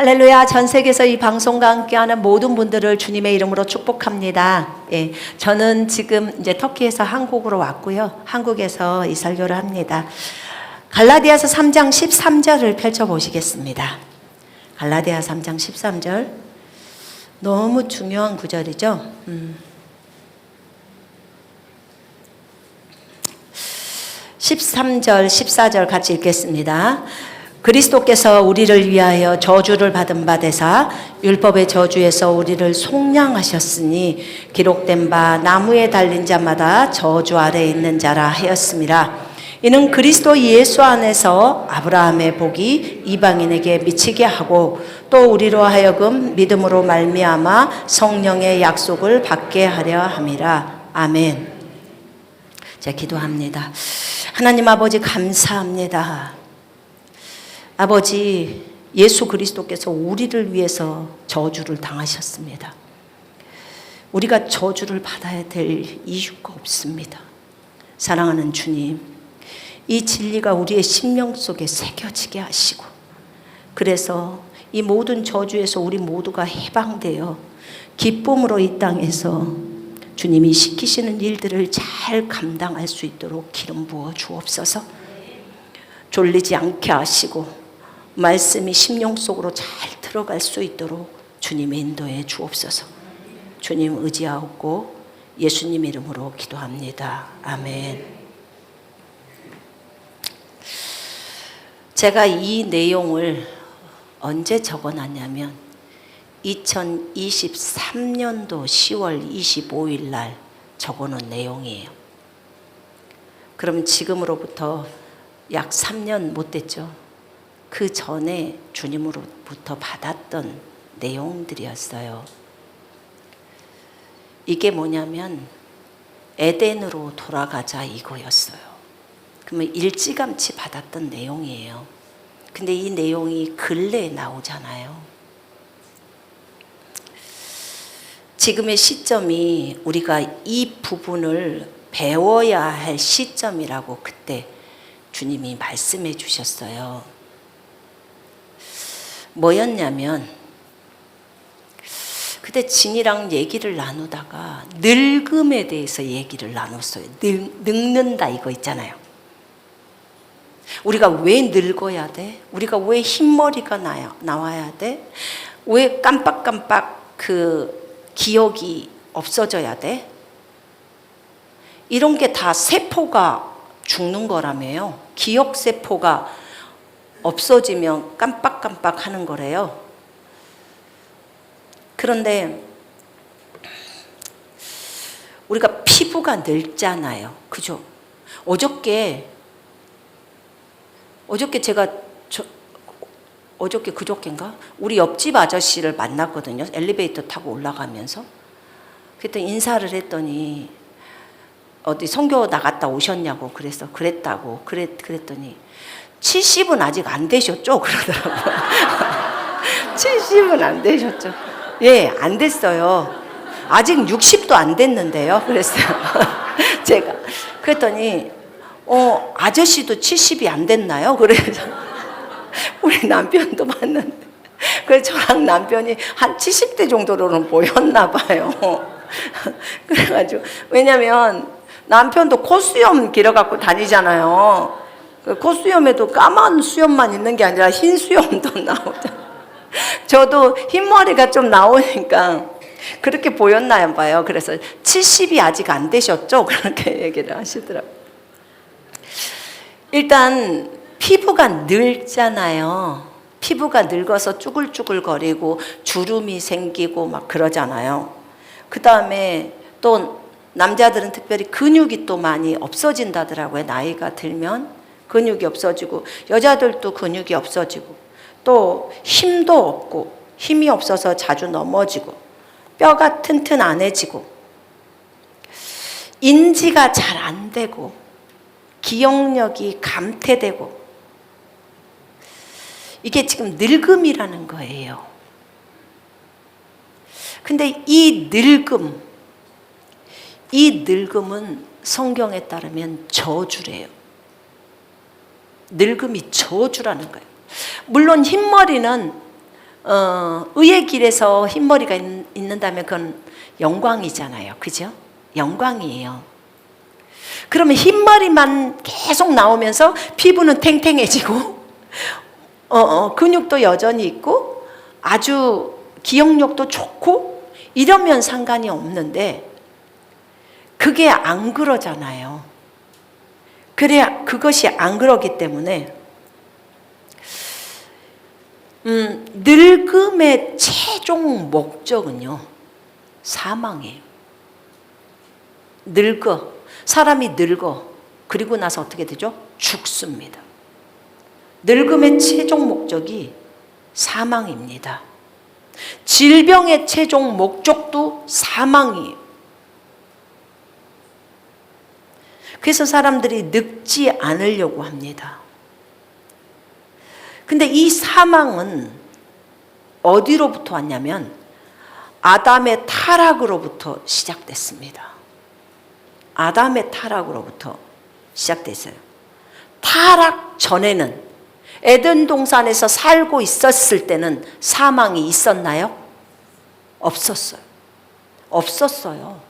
할렐루야. 전 세계에서 이 방송과 함께하는 모든 분들을 주님의 이름으로 축복합니다. 예, 저는 지금 이제 터키에서 한국으로 왔고요. 한국에서 이 설교를 합니다. 갈라디아서 3장 13절을 펼쳐보시겠습니다. 갈라디아서 3장 13절. 너무 중요한 구절이죠. 13절, 14절 같이 읽겠습니다. 그리스도께서 우리를 위하여 저주를 받은 바 되사 율법의 저주에서 우리를 속량하셨으니 기록된 바 나무에 달린 자마다 저주 아래에 있는 자라 하였습니다. 이는 그리스도 예수 안에서 아브라함의 복이 이방인에게 미치게 하고 또 우리로 하여금 믿음으로 말미암아 성령의 약속을 받게 하려 함이라. 아멘. 자, 기도합니다. 하나님 아버지 감사합니다. 아버지, 예수 그리스도께서 우리를 위해서 저주를 당하셨습니다. 우리가 저주를 받아야 될 이유가 없습니다. 사랑하는 주님, 이 진리가 우리의 심령 속에 새겨지게 하시고, 그래서 이 모든 저주에서 우리 모두가 해방되어 기쁨으로 이 땅에서 주님이 시키시는 일들을 잘 감당할 수 있도록 기름 부어 주옵소서. 졸리지 않게 하시고 말씀이 심령 속으로 잘 들어갈 수 있도록 주님 인도해 주옵소서. 주님 의지하고 예수님 이름으로 기도합니다. 아멘. 제가 이 내용을 언제 적어놨냐면 2023년도 10월 25일 날 적어놓은 내용이에요. 그럼 지금으로부터 약 3년 못 됐죠. 그 전에 주님으로부터 받았던 내용들이었어요. 이게 뭐냐면 에덴으로 돌아가자 이거였어요. 그러면 일찌감치 받았던 내용이에요. 근데 이 내용이 근래에 나오잖아요. 지금의 시점이 우리가 이 부분을 배워야 할 시점이라고 그때 주님이 말씀해 주셨어요. 뭐였냐면 그때 진이랑 얘기를 나누다가 늙음에 대해서 얘기를 나눴어요. 늙는다 이거 있잖아요. 우리가 왜 늙어야 돼? 우리가 왜 흰머리가 나와야 돼? 왜 깜빡깜빡 그 기억이 없어져야 돼? 이런 게 다 세포가 죽는 거라며요. 기억세포가 없어지면 깜빡깜빡 하는 거래요. 그런데 우리가 피부가 늙잖아요. 그죠? 어저께 제가 어저께 그저께인가? 우리 옆집 아저씨를 만났거든요. 엘리베이터 타고 올라가면서. 그랬더니 인사를 했더니 어디 선교 나갔다 오셨냐고 그랬다고 그랬더니 70은 아직 안 되셨죠? 그러더라고요. 70은 안 되셨죠? 예, 안 됐어요. 아직 60도 안 됐는데요. 그랬어요. 제가. 그랬더니, 아저씨도 70이 안 됐나요? 그래서 우리 남편도 봤는데. 그래서 저랑 남편이 한 70대 정도로는 보였나 봐요. 그래가지고, 왜냐면 남편도 콧수염 길어갖고 다니잖아요. 콧수염에도 까만 수염만 있는 게 아니라 흰 수염도 나오잖아요. 저도 흰머리가 좀 나오니까 그렇게 보였나 봐요. 그래서 70이 아직 안 되셨죠? 그렇게 얘기를 하시더라고요. 일단 피부가 늙잖아요. 피부가 늙어서 쭈글쭈글거리고 주름이 생기고 막 그러잖아요. 그 다음에 또 남자들은 특별히 근육이 또 많이 없어진다더라고요. 나이가 들면 근육이 없어지고 여자들도 근육이 없어지고 또 힘도 없고 힘이 없어서 자주 넘어지고 뼈가 튼튼안해지고 인지가 잘 안 되고 기억력이 감퇴되고 이게 지금 늙음이라는 거예요. 근데 이 늙음은 성경에 따르면 저주래요. 늙음이 저주라는 거예요. 물론 흰머리는 의의 길에서 흰머리가 있는다면 그건 영광이잖아요. 그죠? 영광이에요. 그러면 흰머리만 계속 나오면서 피부는 탱탱해지고 근육도 여전히 있고 아주 기억력도 좋고 이러면 상관이 없는데 그게 안 그러잖아요. 그래야 그것이 안 그러기 때문에 늙음의 최종 목적은요, 사망이에요. 사람이 늙어. 그리고 나서 어떻게 되죠? 죽습니다. 늙음의 최종 목적이 사망입니다. 질병의 최종 목적도 사망이에요. 그래서 사람들이 늙지 않으려고 합니다. 근데 이 사망은 어디로부터 왔냐면 아담의 타락으로부터 시작됐습니다. 아담의 타락으로부터 시작됐어요. 타락 전에는 에덴 동산에서 살고 있었을 때는 사망이 있었나요? 없었어요. 없었어요.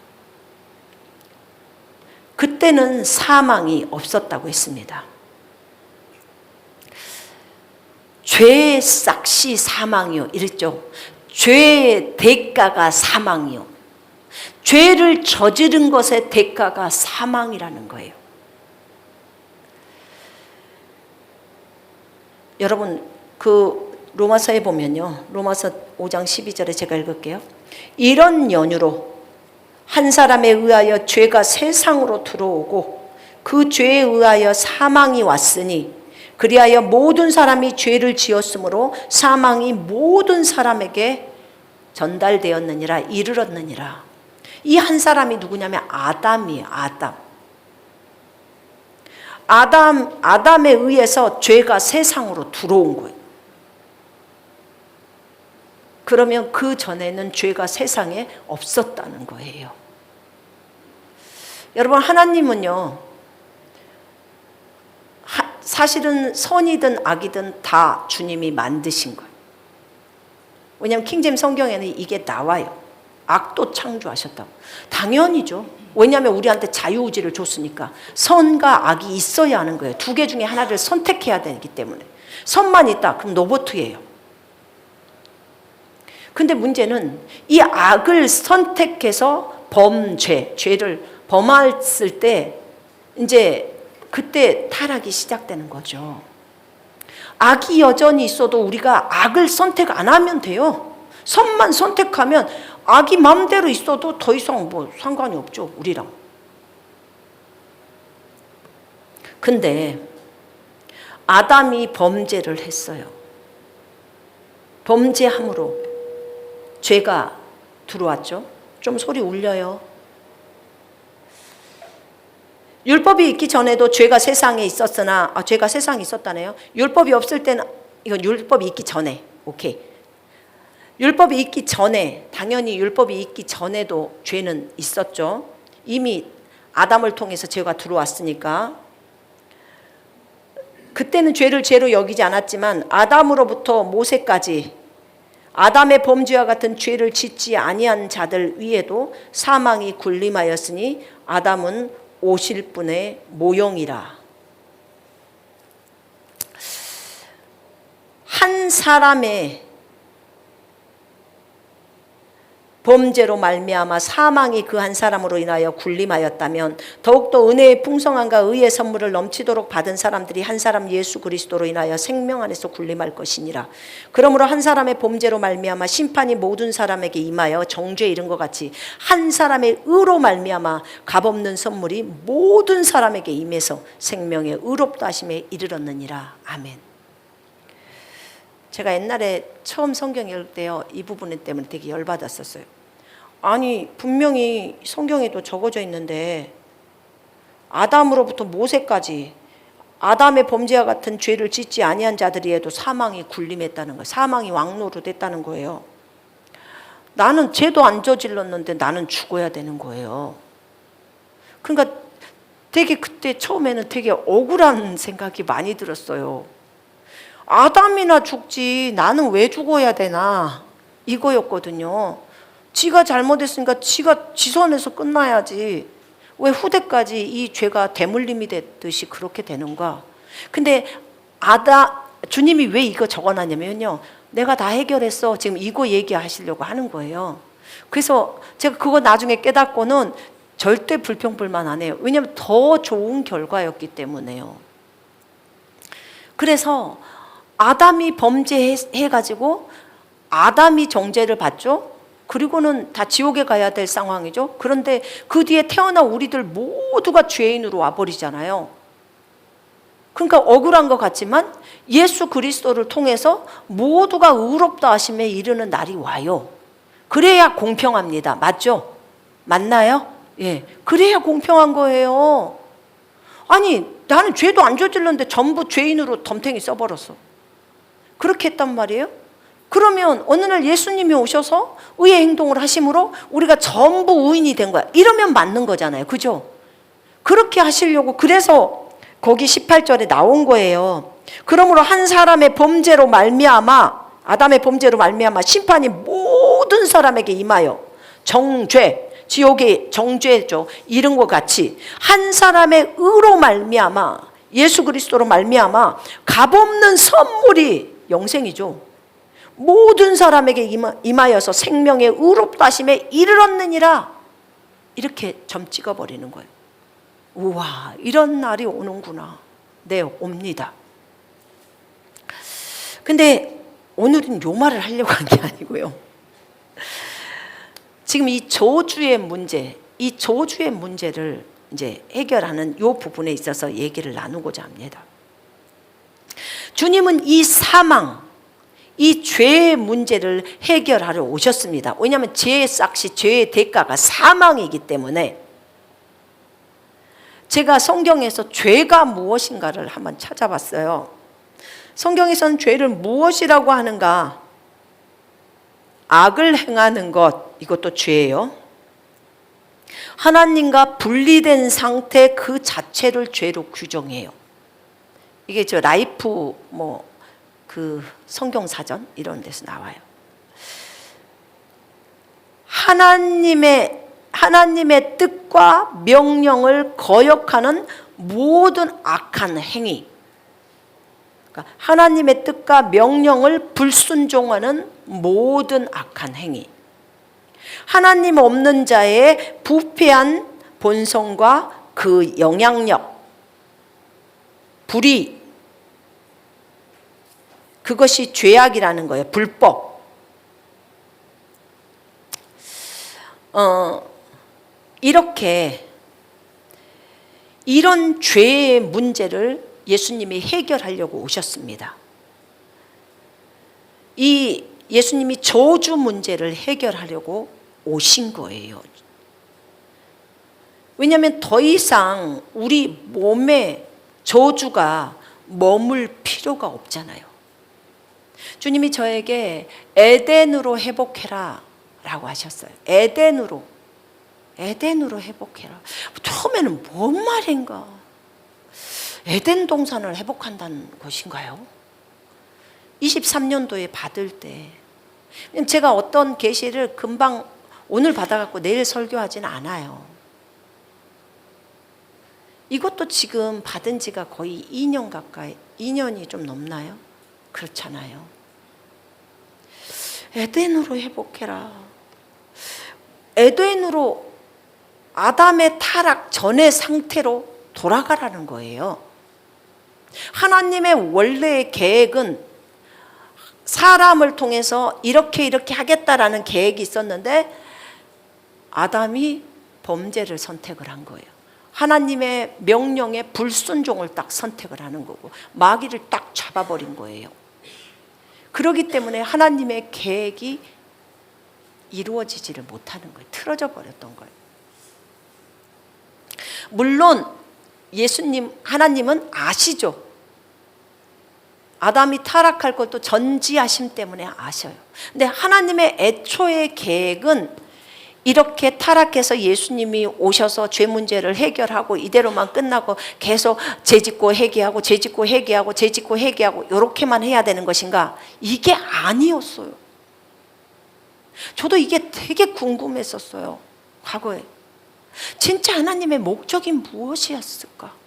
그때는 사망이 없었다고 했습니다. 죄의 싹시 사망이요 이랬죠. 죄의 대가가 사망이요. 죄를 저지른 것의 대가가 사망이라는 거예요. 여러분 그 로마서에 보면요, 로마서 5장 12절에 제가 읽을게요. 이런 연유로 한 사람에 의하여 죄가 세상으로 들어오고 그 죄에 의하여 사망이 왔으니 그리하여 모든 사람이 죄를 지었으므로 사망이 모든 사람에게 전달되었느니라, 이르렀느니라. 이 한 사람이 누구냐면 아담이에요. 아담에 의해서 죄가 세상으로 들어온 거예요. 그러면 그 전에는 죄가 세상에 없었다는 거예요. 여러분 하나님은요, 사실은 선이든 악이든 다 주님이 만드신 거예요. 왜냐하면 킹제임스 성경에는 이게 나와요. 악도 창조하셨다고. 당연히죠. 왜냐하면 우리한테 자유의지를 줬으니까. 선과 악이 있어야 하는 거예요. 두 개 중에 하나를 선택해야 되기 때문에. 선만 있다, 그럼 로봇이에요. 근데 문제는 이 악을 선택해서 죄를 범했을 때 이제 그때 타락이 시작되는 거죠. 악이 여전히 있어도 우리가 악을 선택 안 하면 돼요. 선만 선택하면 악이 마음대로 있어도 더 이상 뭐 상관이 없죠, 우리랑. 근데 아담이 범죄를 했어요. 범죄함으로 죄가 들어왔죠. 좀 소리 울려요. 율법이 있기 전에도 죄가 세상에 있었으나, 죄가 세상에 있었다네요. 율법이 없을 때는, 이건 율법이 있기 전에, 오케이. 율법이 있기 전에, 당연히 율법이 있기 전에도 죄는 있었죠. 이미 아담을 통해서 죄가 들어왔으니까. 그때는 죄를 죄로 여기지 않았지만 아담으로부터 모세까지 아담의 범죄와 같은 죄를 짓지 아니한 자들 위에도 사망이 군림하였으니 아담은 오실 분의 모형이라. 한 사람의 범죄로 말미암아 사망이 그 한 사람으로 인하여 군림하였다면 더욱더 은혜의 풍성함과 의의 선물을 넘치도록 받은 사람들이 한 사람 예수 그리스도로 인하여 생명 안에서 군림할 것이니라. 그러므로 한 사람의 범죄로 말미암아 심판이 모든 사람에게 임하여 정죄에 이른 것 같이 한 사람의 의로 말미암아 값없는 선물이 모든 사람에게 임해서 생명의 의롭다 하심에 이르렀느니라. 아멘. 제가 옛날에 처음 성경 읽을 때요, 이 부분 때문에 되게 열받았었어요. 아니 분명히 성경에도 적어져 있는데 아담으로부터 모세까지 아담의 범죄와 같은 죄를 짓지 아니한 자들이에도 사망이 군림했다는 거예요. 사망이 왕노로 됐다는 거예요. 나는 죄도 안 저질렀는데 나는 죽어야 되는 거예요. 그러니까 되게 그때 처음에는 되게 억울한 생각이 많이 들었어요. 아담이나 죽지 나는 왜 죽어야 되나, 이거였거든요. 지가 잘못했으니까 지가 지선에서 끝나야지 왜 후대까지 이 죄가 대물림이 됐듯이 그렇게 되는가. 근데 주님이 왜 이거 적어놨냐면요, 내가 다 해결했어, 지금 이거 얘기하시려고 하는 거예요. 그래서 제가 그거 나중에 깨닫고는 절대 불평불만 안 해요. 왜냐하면 더 좋은 결과였기 때문에요. 그래서 아담이 범죄해가지고 아담이 정죄를 받죠. 그리고는 다 지옥에 가야 될 상황이죠. 그런데 그 뒤에 태어난 우리들 모두가 죄인으로 와버리잖아요. 그러니까 억울한 것 같지만 예수 그리스도를 통해서 모두가 의롭다 하심에 이르는 날이 와요. 그래야 공평합니다. 맞죠? 맞나요? 예, 그래야 공평한 거예요. 아니, 나는 죄도 안 저질렀는데 전부 죄인으로 덤탱이 써버렸어. 그렇게 했단 말이에요. 그러면 어느 날 예수님이 오셔서 의의 행동을 하심으로 우리가 전부 의인이 된 거야. 이러면 맞는 거잖아요. 그죠? 그렇게 하시려고, 그래서 거기 18절에 나온 거예요. 그러므로 한 사람의 범죄로 말미암아, 아담의 범죄로 말미암아 심판이 모든 사람에게 임하여 정죄, 지옥의 정죄죠, 이런 것 같이 한 사람의 의로 말미암아, 예수 그리스도로 말미암아 값없는 선물이 영생이죠, 모든 사람에게 임하여서 생명의 의롭다 하심에 이르렀느니라. 이렇게 점 찍어버리는 거예요. 우와, 이런 날이 오는구나. 네, 옵니다. 근데 오늘은 요 말을 하려고 한 게 아니고요. 지금 이 저주의 문제, 이 저주의 문제를 이제 해결하는 요 부분에 있어서 얘기를 나누고자 합니다. 주님은 이 사망, 이 죄의 문제를 해결하러 오셨습니다. 왜냐하면 죄의 싹시, 죄의 대가가 사망이기 때문에. 제가 성경에서 죄가 무엇인가를 한번 찾아봤어요. 성경에서는 죄를 무엇이라고 하는가? 악을 행하는 것, 이것도 죄예요. 하나님과 분리된 상태 그 자체를 죄로 규정해요. 이게 저 라이프 그 성경사전 이런 데서 나와요. 하나님의 뜻과 명령을 거역하는 모든 악한 행위, 그러니까 하나님의 뜻과 명령을 불순종하는 모든 악한 행위, 하나님 없는 자의 부패한 본성과 그 영향력, 불의, 그것이 죄악이라는 거예요. 불법. 이렇게 이런 죄의 문제를 예수님이 해결하려고 오셨습니다. 이 예수님이 저주 문제를 해결하려고 오신 거예요. 왜냐하면 더 이상 우리 몸에 저주가 머물 필요가 없잖아요. 주님이 저에게 에덴으로 회복해라 라고 하셨어요. 에덴으로 회복해라. 처음에는 뭔 말인가? 에덴 동산을 회복한다는 것인가요? 23년도에 받을 때, 제가 어떤 계시를 금방 오늘 받아갖고 내일 설교하지는 않아요. 이것도 지금 받은 지가 거의 2년 가까이, 2년이 좀 넘나요? 그렇잖아요. 에덴으로 회복해라. 에덴으로, 아담의 타락 전의 상태로 돌아가라는 거예요. 하나님의 원래의 계획은 사람을 통해서 이렇게 하겠다라는 계획이 있었는데 아담이 범죄를 선택을 한 거예요. 하나님의 명령에 불순종을 딱 선택을 하는 거고 마귀를 딱 잡아버린 거예요. 그렇기 때문에 하나님의 계획이 이루어지지를 못하는 거예요. 틀어져 버렸던 거예요. 물론 하나님은 아시죠. 아담이 타락할 것도 전지하심 때문에 아셔요. 근데 하나님의 애초의 계획은 이렇게 타락해서 예수님이 오셔서 죄 문제를 해결하고 이대로만 끝나고 계속 죄짓고 회개하고 죄짓고 회개하고 죄짓고 회개하고 이렇게만 해야 되는 것인가? 이게 아니었어요. 저도 이게 되게 궁금했었어요. 과거에. 진짜 하나님의 목적이 무엇이었을까?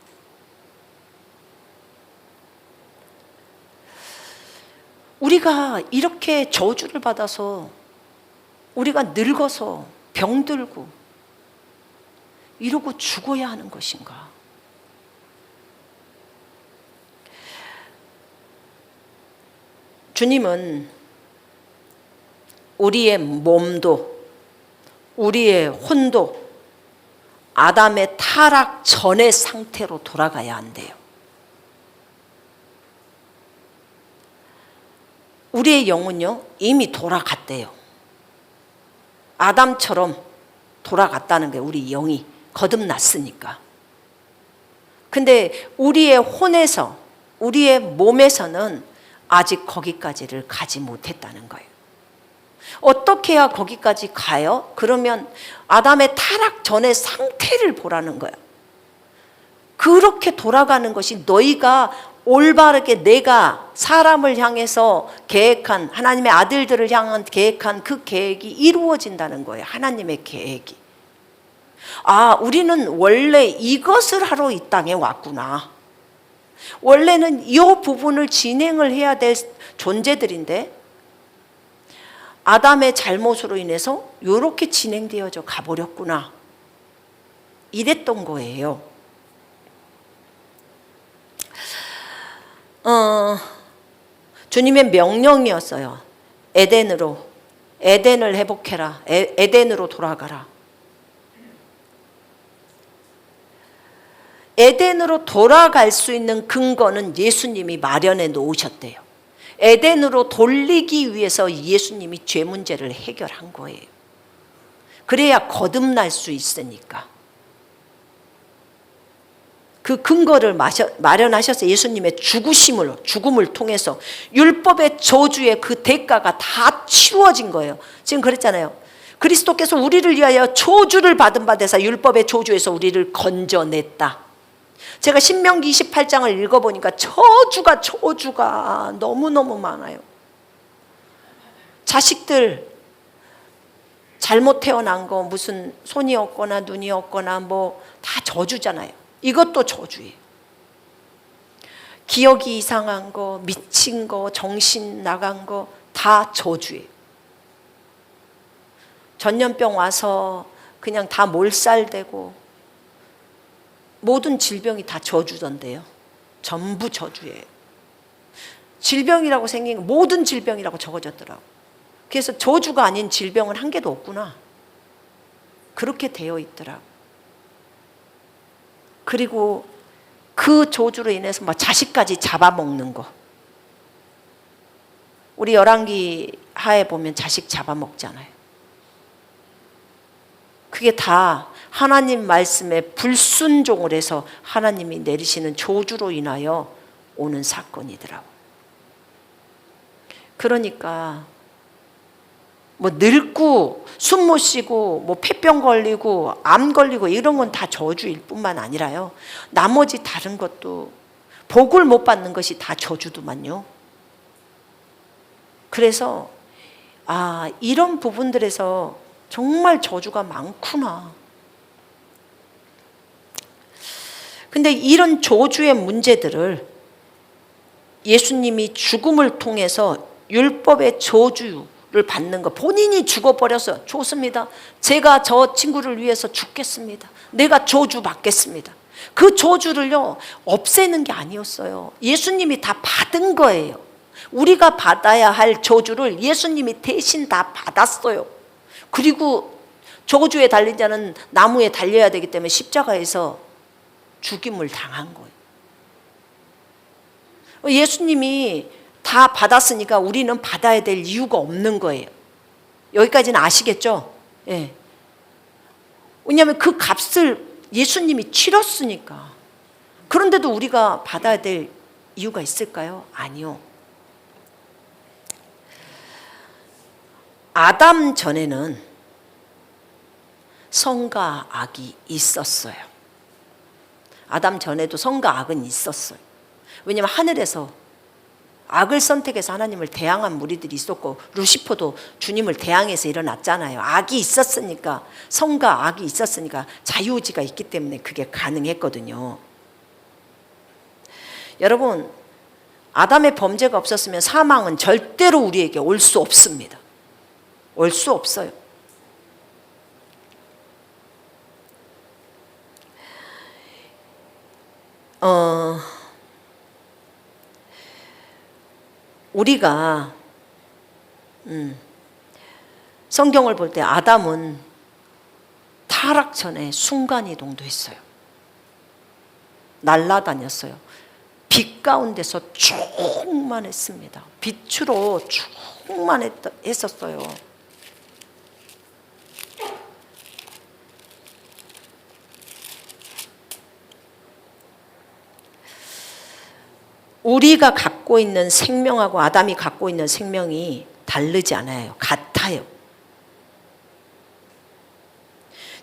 우리가 이렇게 저주를 받아서 우리가 늙어서 병들고 이러고 죽어야 하는 것인가? 주님은 우리의 몸도 우리의 혼도 아담의 타락 전의 상태로 돌아가야 한대요. 우리의 영은요, 이미 돌아갔대요. 아담처럼 돌아갔다는 게 우리 영이 거듭났으니까. 근데 우리의 혼에서, 우리의 몸에서는 아직 거기까지를 가지 못했다는 거예요. 어떻게 해야 거기까지 가요? 그러면 아담의 타락 전의 상태를 보라는 거예요. 그렇게 돌아가는 것이 너희가 올바르게 내가 사람을 향해서 계획한, 하나님의 아들들을 향한 계획한 그 계획이 이루어진다는 거예요. 하나님의 계획이. 아, 우리는 원래 이것을 하러 이 땅에 왔구나. 원래는 이 부분을 진행을 해야 될 존재들인데 아담의 잘못으로 인해서 이렇게 진행되어져 가버렸구나. 이랬던 거예요. 주님의 명령이었어요. 에덴을 회복해라. 에덴으로 돌아가라. 에덴으로 돌아갈 수 있는 근거는 예수님이 마련해 놓으셨대요. 에덴으로 돌리기 위해서 예수님이 죄 문제를 해결한 거예요. 그래야 거듭날 수 있으니까. 그 근거를 마련하셔서 예수님의 죽음을 통해서 율법의 저주의 그 대가가 다 치루어진 거예요. 지금 그랬잖아요. 그리스도께서 우리를 위하여 저주를 받은 바 되사 율법의 저주에서 우리를 건져냈다. 제가 신명기 28장을 읽어보니까 저주가 너무너무 많아요. 자식들 잘못 태어난 거 무슨 손이 없거나 눈이 없거나 뭐 다 저주잖아요. 이것도 저주예요. 기억이 이상한 거, 미친 거, 정신 나간 거 다 저주예요. 전염병 와서 그냥 다 몰살되고 모든 질병이 다 저주던데요. 전부 저주예요. 질병이라고 생긴 거 모든 질병이라고 적어졌더라고요. 그래서 저주가 아닌 질병은 한 개도 없구나. 그렇게 되어 있더라고요. 그리고 그 저주로 인해서 뭐 자식까지 잡아먹는 거. 우리 열왕기 하에 보면 자식 잡아먹잖아요. 그게 다 하나님 말씀에 불순종을 해서 하나님이 내리시는 저주로 인하여 오는 사건이더라고요. 그러니까 뭐 늙고 숨 못 쉬고 뭐 폐병 걸리고 암 걸리고 이런 건 다 저주일 뿐만 아니라요. 나머지 다른 것도 복을 못 받는 것이 다 저주더만요. 그래서 이런 부분들에서 정말 저주가 많구나. 근데 이런 저주의 문제들을 예수님이 죽음을 통해서 율법의 저주를 받는 거, 본인이 죽어버려서 좋습니다. 제가 저 친구를 위해서 죽겠습니다. 내가 저주 받겠습니다. 그 저주를요 없애는 게 아니었어요. 예수님이 다 받은 거예요. 우리가 받아야 할 저주를 예수님이 대신 다 받았어요. 그리고 저주에 달린 자는 나무에 달려야 되기 때문에 십자가에서 죽임을 당한 거예요. 예수님이 다 받았으니까 우리는 받아야 될 이유가 없는 거예요. 여기까지는 아시겠죠? 예. 왜냐하면 그 값을 예수님이 치렀으니까. 그런데도 우리가 받아야 될 이유가 있을까요? 아니요. 아담 전에는 선과 악이 있었어요. 아담 전에도 선과 악은 있었어요. 왜냐하면 하늘에서 악을 선택해서 하나님을 대항한 무리들이 있었고, 루시퍼도 주님을 대항해서 일어났잖아요. 악이 있었으니까, 선과 악이 있었으니까 자유의지가 있기 때문에 그게 가능했거든요. 여러분, 아담의 범죄가 없었으면 사망은 절대로 우리에게 올 수 없습니다. 올 수 없어요. 우리가 성경을 볼 때 아담은 타락 전에 순간이동도 했어요. 날아다녔어요. 빛 가운데서 충만했습니다. 빛으로 충만했었어요. 우리가 갖고 있는 생명하고 아담이 갖고 있는 생명이 다르지 않아요. 같아요.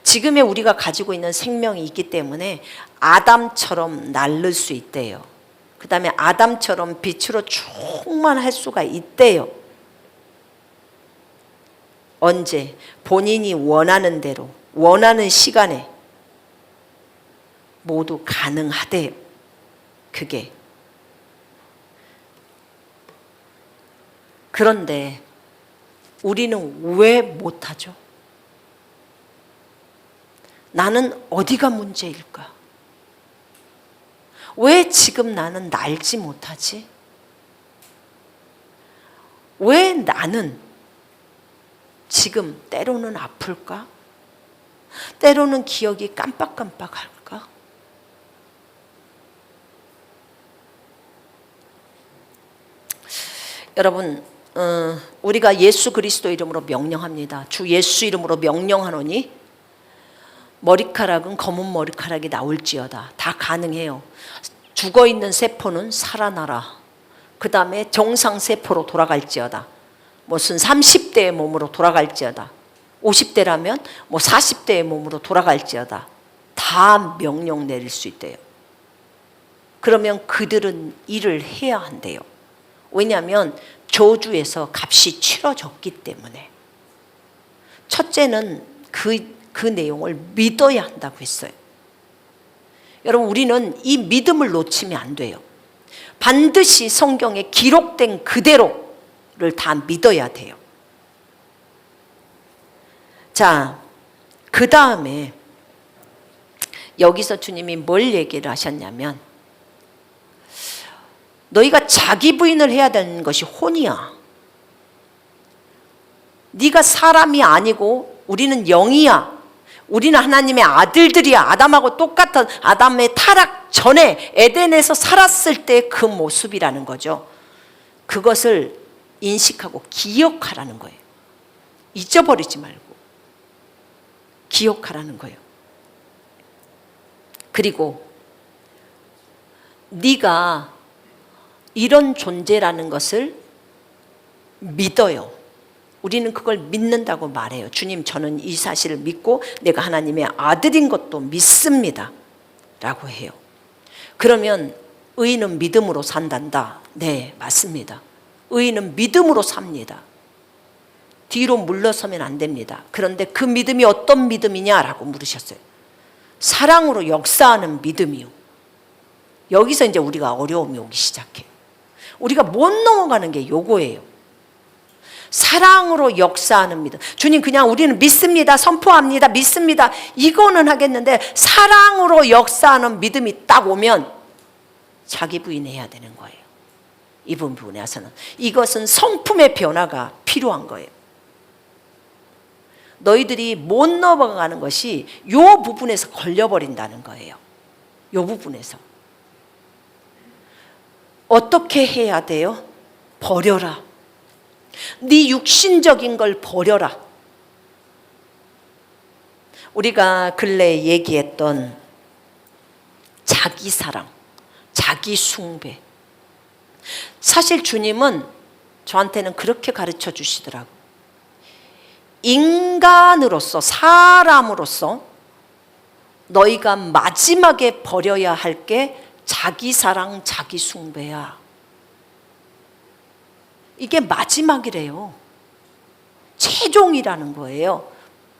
지금의 우리가 가지고 있는 생명이 있기 때문에 아담처럼 날릴 수 있대요. 그 다음에 아담처럼 빛으로 충만할 수가 있대요. 언제? 본인이 원하는 대로, 원하는 시간에 모두 가능하대요. 그게. 그런데 우리는 왜 못하죠? 나는 어디가 문제일까? 왜 지금 나는 날지 못하지? 왜 나는 지금 때로는 아플까? 때로는 기억이 깜빡깜빡할까? 여러분, 우리가 예수 그리스도 이름으로 명령합니다. 주 예수 이름으로 명령하노니 머리카락은 검은 머리카락이 나올지어다. 다 가능해요. 죽어있는 세포는 살아나라. 그 다음에 정상세포로 돌아갈지어다. 무슨 30대의 몸으로 돌아갈지어다. 50대라면 뭐 40대의 몸으로 돌아갈지어다. 다 명령 내릴 수 있대요. 그러면 그들은 일을 해야 한대요. 왜냐하면 저주에서 값이 치러졌기 때문에. 첫째는 그 내용을 믿어야 한다고 했어요. 여러분, 우리는 이 믿음을 놓치면 안 돼요. 반드시 성경에 기록된 그대로를 다 믿어야 돼요. 자, 그 다음에 여기서 주님이 뭘 얘기를 하셨냐면, 너희가 자기 부인을 해야 되는 것이 혼이야. 네가 사람이 아니고 우리는 영이야. 우리는 하나님의 아들들이야. 아담하고 똑같은, 아담의 타락 전에 에덴에서 살았을 때 그 모습이라는 거죠. 그것을 인식하고 기억하라는 거예요. 잊어버리지 말고 기억하라는 거예요. 그리고 네가 이런 존재라는 것을 믿어요. 우리는 그걸 믿는다고 말해요. 주님, 저는 이 사실을 믿고 내가 하나님의 아들인 것도 믿습니다 라고 해요. 그러면 의인은 믿음으로 산단다. 네, 맞습니다. 의인은 믿음으로 삽니다. 뒤로 물러서면 안 됩니다. 그런데 그 믿음이 어떤 믿음이냐라고 물으셨어요. 사랑으로 역사하는 믿음이요. 여기서 이제 우리가 어려움이 오기 시작해요. 우리가 못 넘어가는 게 요거예요. 사랑으로 역사하는 믿음. 주님, 그냥 우리는 믿습니다, 선포합니다, 믿습니다, 이거는 하겠는데 사랑으로 역사하는 믿음이 딱 오면 자기 부인해야 되는 거예요. 이 부분에 와서는 이것은 성품의 변화가 필요한 거예요. 너희들이 못 넘어가는 것이 요 부분에서 걸려버린다는 거예요. 요 부분에서 어떻게 해야 돼요? 버려라. 네 육신적인 걸 버려라. 우리가 근래에 얘기했던 자기 사랑, 자기 숭배. 사실 주님은 저한테는 그렇게 가르쳐 주시더라고요. 인간으로서, 사람으로서 너희가 마지막에 버려야 할 게 자기 사랑, 자기 숭배야. 이게 마지막이래요. 최종이라는 거예요.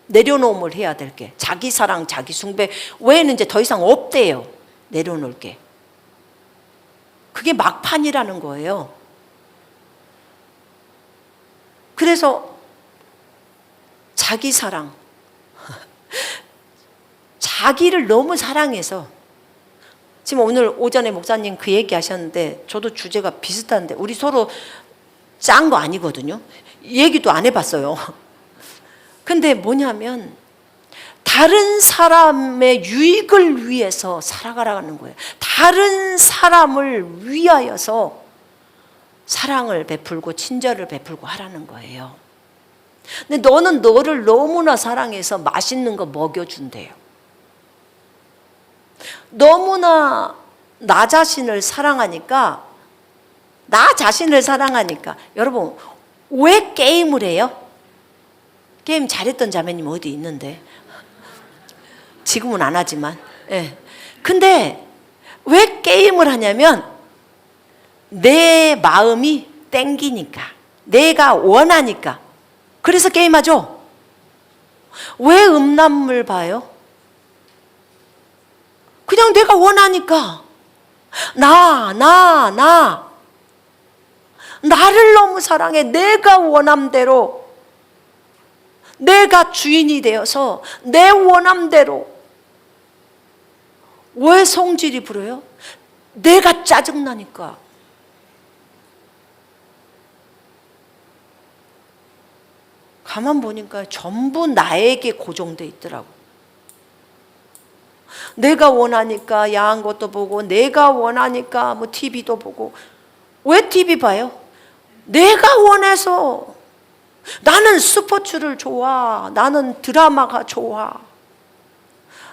내려놓음을 해야 될 게. 자기 사랑, 자기 숭배 외에는 이제 더 이상 없대요. 내려놓을 게. 그게 막판이라는 거예요. 그래서 자기 사랑, 자기를 너무 사랑해서, 지금 오늘 오전에 목사님 그 얘기 하셨는데 저도 주제가 비슷한데, 우리 서로 짠 거 아니거든요. 얘기도 안 해봤어요. 근데 뭐냐면 다른 사람의 유익을 위해서 살아가라는 거예요. 다른 사람을 위하여서 사랑을 베풀고 친절을 베풀고 하라는 거예요. 근데 너는 너를 너무나 사랑해서 맛있는 거 먹여준대요. 너무나 나 자신을 사랑하니까, 여러분 왜 게임을 해요? 게임 잘했던 자매님 어디 있는데, 지금은 안 하지만, 예. 근데 왜 게임을 하냐면 내 마음이 땡기니까, 내가 원하니까. 그래서 게임하죠. 왜 음란물 봐요? 그냥 내가 원하니까. 나를 너무 사랑해. 내가 원함대로, 내가 주인이 되어서 내 원함대로. 왜 성질이 부려요? 내가 짜증나니까. 가만 보니까 전부 나에게 고정돼 있더라고. 내가 원하니까 야한 것도 보고, 내가 원하니까 뭐 TV도 보고. 왜 TV 봐요? 내가 원해서. 나는 스포츠를 좋아. 나는 드라마가 좋아.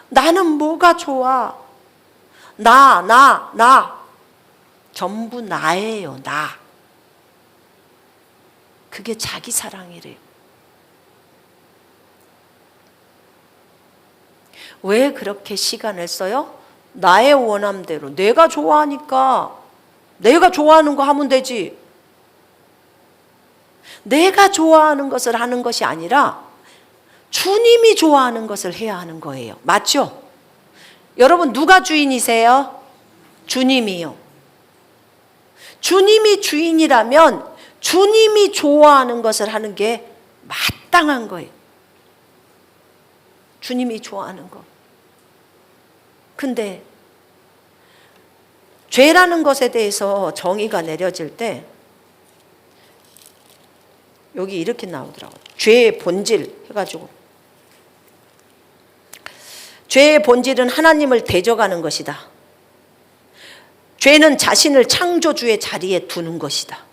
나는 뭐가 좋아. 나. 전부 나예요, 나. 그게 자기 사랑이래요. 왜 그렇게 시간을 써요? 나의 원함대로. 내가 좋아하니까 내가 좋아하는 거 하면 되지. 내가 좋아하는 것을 하는 것이 아니라 주님이 좋아하는 것을 해야 하는 거예요. 맞죠? 여러분, 누가 주인이세요? 주님이요. 주님이 주인이라면 주님이 좋아하는 것을 하는 게 마땅한 거예요. 주님이 좋아하는 것. 근데 죄라는 것에 대해서 정의가 내려질 때 여기 이렇게 나오더라고요. 죄의 본질 해가지고, 죄의 본질은 하나님을 대적하는 것이다. 죄는 자신을 창조주의 자리에 두는 것이다.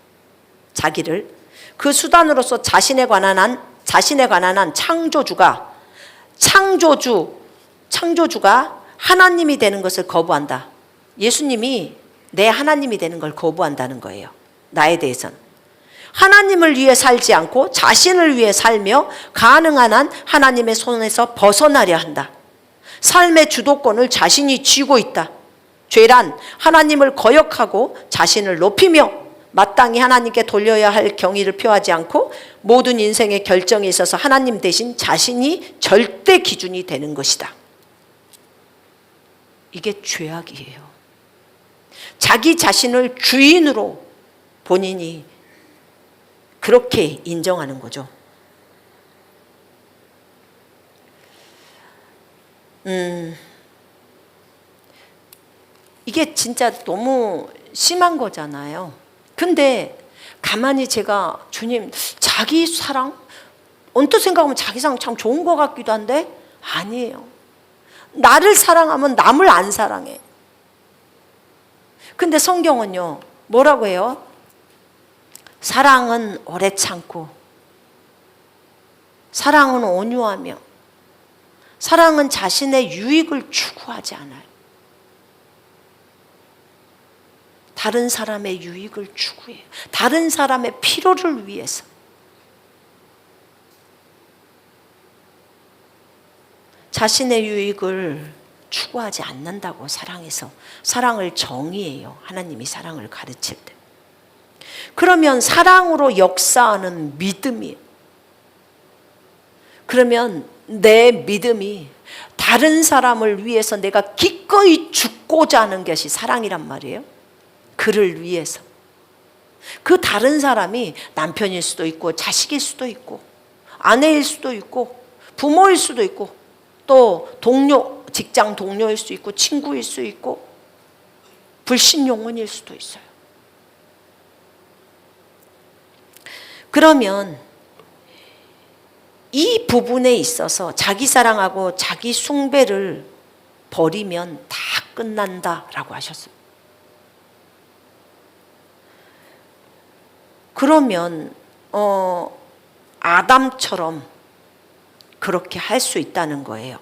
자기를 그 수단으로서 자신에 관한 한 창조주가 하나님이 되는 것을 거부한다. 예수님이 내 하나님이 되는 걸 거부한다는 거예요. 나에 대해서는. 하나님을 위해 살지 않고 자신을 위해 살며 가능한 한 하나님의 손에서 벗어나려 한다. 삶의 주도권을 자신이 쥐고 있다. 죄란 하나님을 거역하고 자신을 높이며 마땅히 하나님께 돌려야 할 경의를 표하지 않고 모든 인생의 결정에 있어서 하나님 대신 자신이 절대 기준이 되는 것이다. 이게 죄악이에요. 자기 자신을 주인으로 본인이 그렇게 인정하는 거죠. 이게 진짜 너무 심한 거잖아요. 근데 가만히 제가, 주님, 자기 사랑? 언뜻 생각하면 자기 사랑 참 좋은 것 같기도 한데 아니에요. 나를 사랑하면 남을 안 사랑해. 근데 성경은요, 뭐라고 해요? 사랑은 오래 참고, 사랑은 온유하며, 사랑은 자신의 유익을 추구하지 않아요. 다른 사람의 유익을 추구해요. 다른 사람의 필요를 위해서. 자신의 유익을 추구하지 않는다고 사랑해서. 사랑을 정의해요. 하나님이 사랑을 가르칠 때. 그러면 사랑으로 역사하는 믿음이에요. 그러면 내 믿음이 다른 사람을 위해서 내가 기꺼이 죽고자 하는 것이 사랑이란 말이에요. 그를 위해서. 그 다른 사람이 남편일 수도 있고 자식일 수도 있고 아내일 수도 있고 부모일 수도 있고 또 동료, 직장 동료일 수 있고 친구일 수 있고 불신 영혼일 수도 있어요. 그러면 이 부분에 있어서 자기 사랑하고 자기 숭배를 버리면 다 끝난다라고 하셨어요. 그러면 아담처럼 그렇게 할 수 있다는 거예요.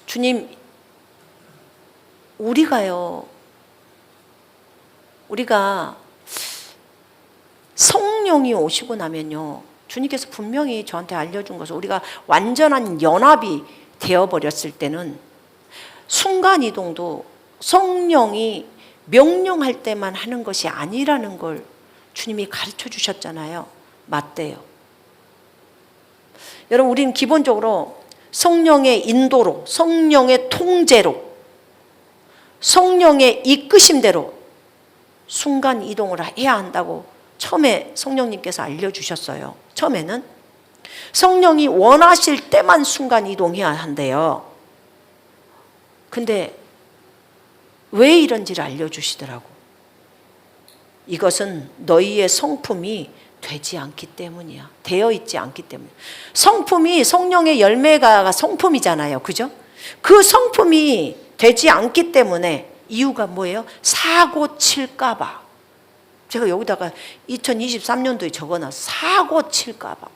주님, 우리가 성령이 오시고 나면요, 주님께서 분명히 저한테 알려준 것은 우리가 완전한 연합이 되어버렸을 때는 순간이동도 성령이 명령할 때만 하는 것이 아니라는 걸 주님이 가르쳐 주셨잖아요. 맞대요. 여러분, 우리는 기본적으로 성령의 인도로, 성령의 통제로, 성령의 이끄심대로 순간이동을 해야 한다고 처음에 성령님께서 알려주셨어요. 처음에는 성령이 원하실 때만 순간이동해야 한대요. 근데 왜 이런지를 알려주시더라고. 이것은 너희의 성품이 되지 않기 때문이야. 되어 있지 않기 때문이야. 성품이, 성령의 열매가 성품이잖아요. 그죠? 그 성품이 되지 않기 때문에 이유가 뭐예요? 사고 칠까 봐. 제가 여기다가 2023년도에 적어놨어요. 사고 칠까 봐.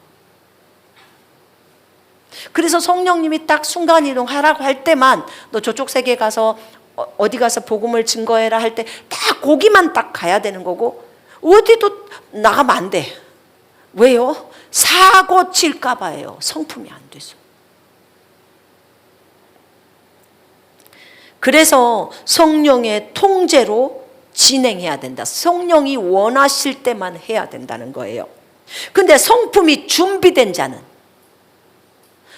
그래서 성령님이 딱 순간이동 하라고 할 때만 너 저쪽 세계 가서 어디 가서 복음을 증거해라 할 때 딱 거기만 딱 가야 되는 거고 어디도 나가면 안 돼. 왜요? 사고 칠까 봐요. 성품이 안 돼서. 그래서 성령의 통제로 진행해야 된다. 성령이 원하실 때만 해야 된다는 거예요. 근데 성품이 준비된 자는,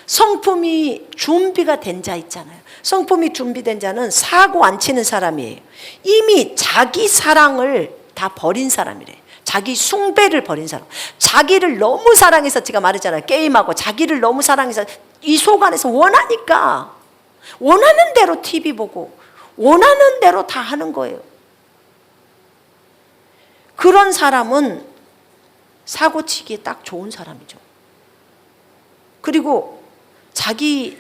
성품이 준비가 된 자 있잖아요. 성품이 준비된 자는 사고 안 치는 사람이에요. 이미 자기 사랑을 다 버린 사람이래. 자기 숭배를 버린 사람. 자기를 너무 사랑해서, 제가 말했잖아요. 게임하고 자기를 너무 사랑해서 이 속 안에서 원하니까 원하는 대로 TV 보고 원하는 대로 다 하는 거예요. 그런 사람은 사고치기에 딱 좋은 사람이죠. 그리고 자기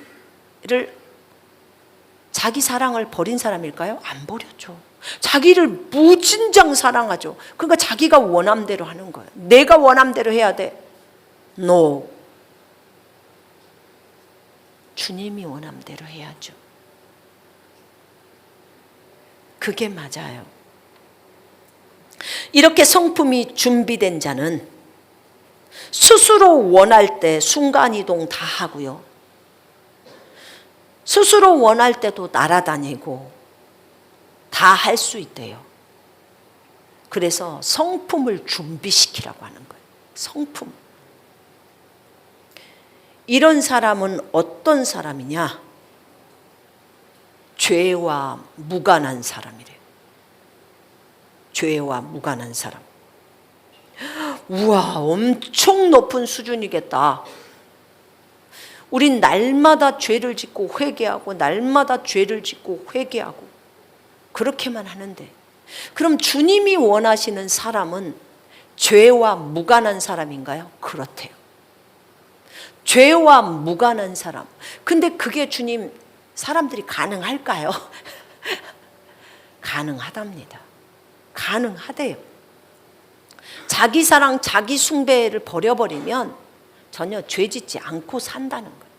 사랑을 버린 사람일까요? 안 버렸죠. 자기를 무진장 사랑하죠. 그러니까 자기가 원함대로 하는 거예요. 내가 원함대로 해야 돼. No. 주님이 원함대로 해야죠. 그게 맞아요. 이렇게 성품이 준비된 자는 스스로 원할 때 순간이동 다 하고요. 스스로 원할 때도 날아다니고 다 할 수 있대요. 그래서 성품을 준비시키라고 하는 거예요. 성품. 이런 사람은 어떤 사람이냐? 죄와 무관한 사람이래요. 죄와 무관한 사람. 우와, 엄청 높은 수준이겠다. 우린 날마다 죄를 짓고 회개하고 날마다 죄를 짓고 회개하고 그렇게만 하는데, 그럼 주님이 원하시는 사람은 죄와 무관한 사람인가요? 그렇대요. 죄와 무관한 사람. 근데 그게 주님, 사람들이 가능할까요? 가능하답니다. 가능하대요. 자기 사랑, 자기 숭배를 버려버리면 전혀 죄 짓지 않고 산다는 거예요.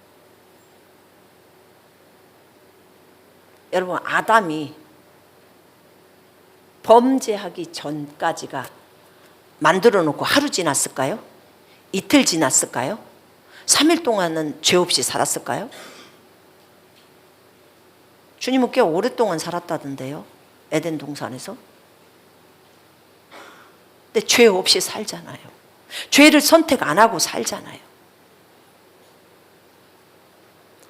여러분, 아담이 범죄하기 전까지가 만들어 놓고 하루 지났을까요? 이틀 지났을까요? 3일 동안은 죄 없이 살았을까요? 주님은 꽤 오랫동안 살았다던데요. 에덴 동산에서. 근데 죄 없이 살잖아요. 죄를 선택 안 하고 살잖아요.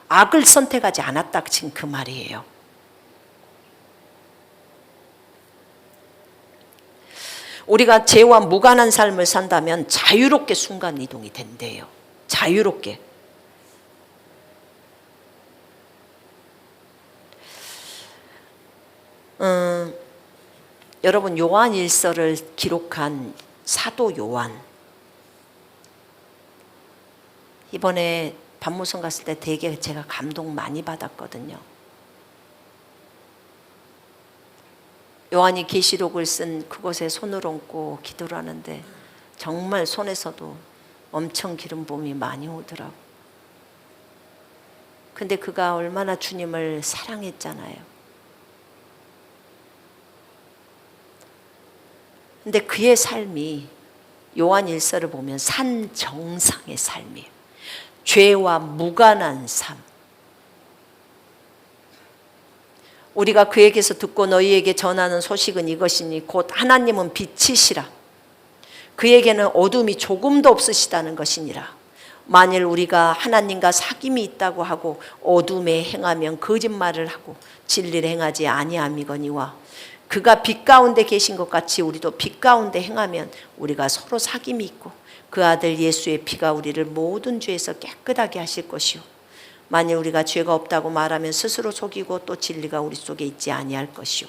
악을 선택하지 않았다 지금 그 말이에요. 우리가 죄와 무관한 삶을 산다면 자유롭게 순간이동이 된대요. 자유롭게. 여러분, 요한 일서를 기록한 사도 요한, 이번에 반모성 갔을 때 되게 제가 감동 많이 받았거든요. 요한이 계시록을 쓴 그곳에 손을 얹고 기도를 하는데 정말 손에서도 엄청 기름 부음이 많이 오더라고. 근데 그가 얼마나 주님을 사랑했잖아요. 근데 그의 삶이 요한 일서를 보면 산 정상의 삶이에요. 죄와 무관한 삶. 우리가 그에게서 듣고 너희에게 전하는 소식은 이것이니 곧 하나님은 빛이시라. 그에게는 어둠이 조금도 없으시다는 것이니라. 만일 우리가 하나님과 사귐이 있다고 하고 어둠에 행하면 거짓말을 하고 진리를 행하지 아니함이거니와 그가 빛 가운데 계신 것 같이 우리도 빛 가운데 행하면 우리가 서로 사귐이 있고 그 아들 예수의 피가 우리를 모든 죄에서 깨끗하게 하실 것이요 만일 우리가 죄가 없다고 말하면 스스로 속이고 또 진리가 우리 속에 있지 아니할 것이요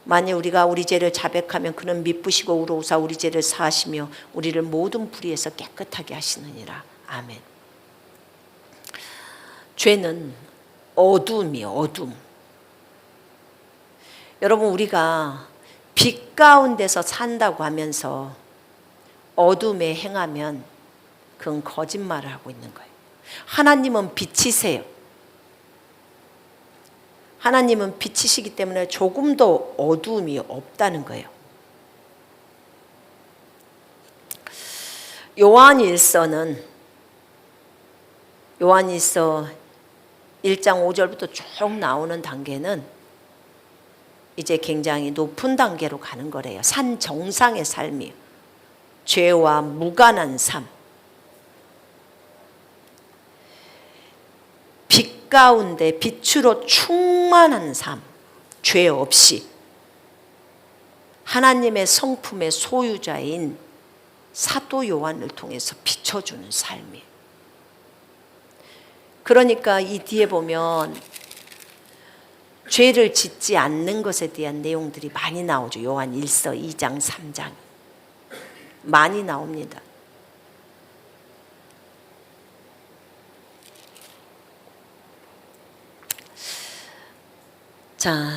만일 우리가 우리 죄를 자백하면 그는 미쁘시고 우로우사 우리 죄를 사하시며 우리를 모든 불의에서 깨끗하게 하시느니라. 아멘. 죄는 어둠이에요. 어둠. 여러분, 우리가 빛 가운데서 산다고 하면서 어둠에 행하면 그건 거짓말을 하고 있는 거예요. 하나님은 빛이세요. 하나님은 빛이시기 때문에 조금도 어두움이 없다는 거예요. 요한일서 1장 5절부터 쭉 나오는 단계는 이제 굉장히 높은 단계로 가는 거래요. 산 정상의 삶이에요. 죄와 무관한 삶. 빛 가운데 빛으로 충만한 삶. 죄 없이. 하나님의 성품의 소유자인 사도 요한을 통해서 비춰주는 삶이에요. 그러니까 이 뒤에 보면 죄를 짓지 않는 것에 대한 내용들이 많이 나오죠. 요한 1서 2장 3장 많이 나옵니다. 자,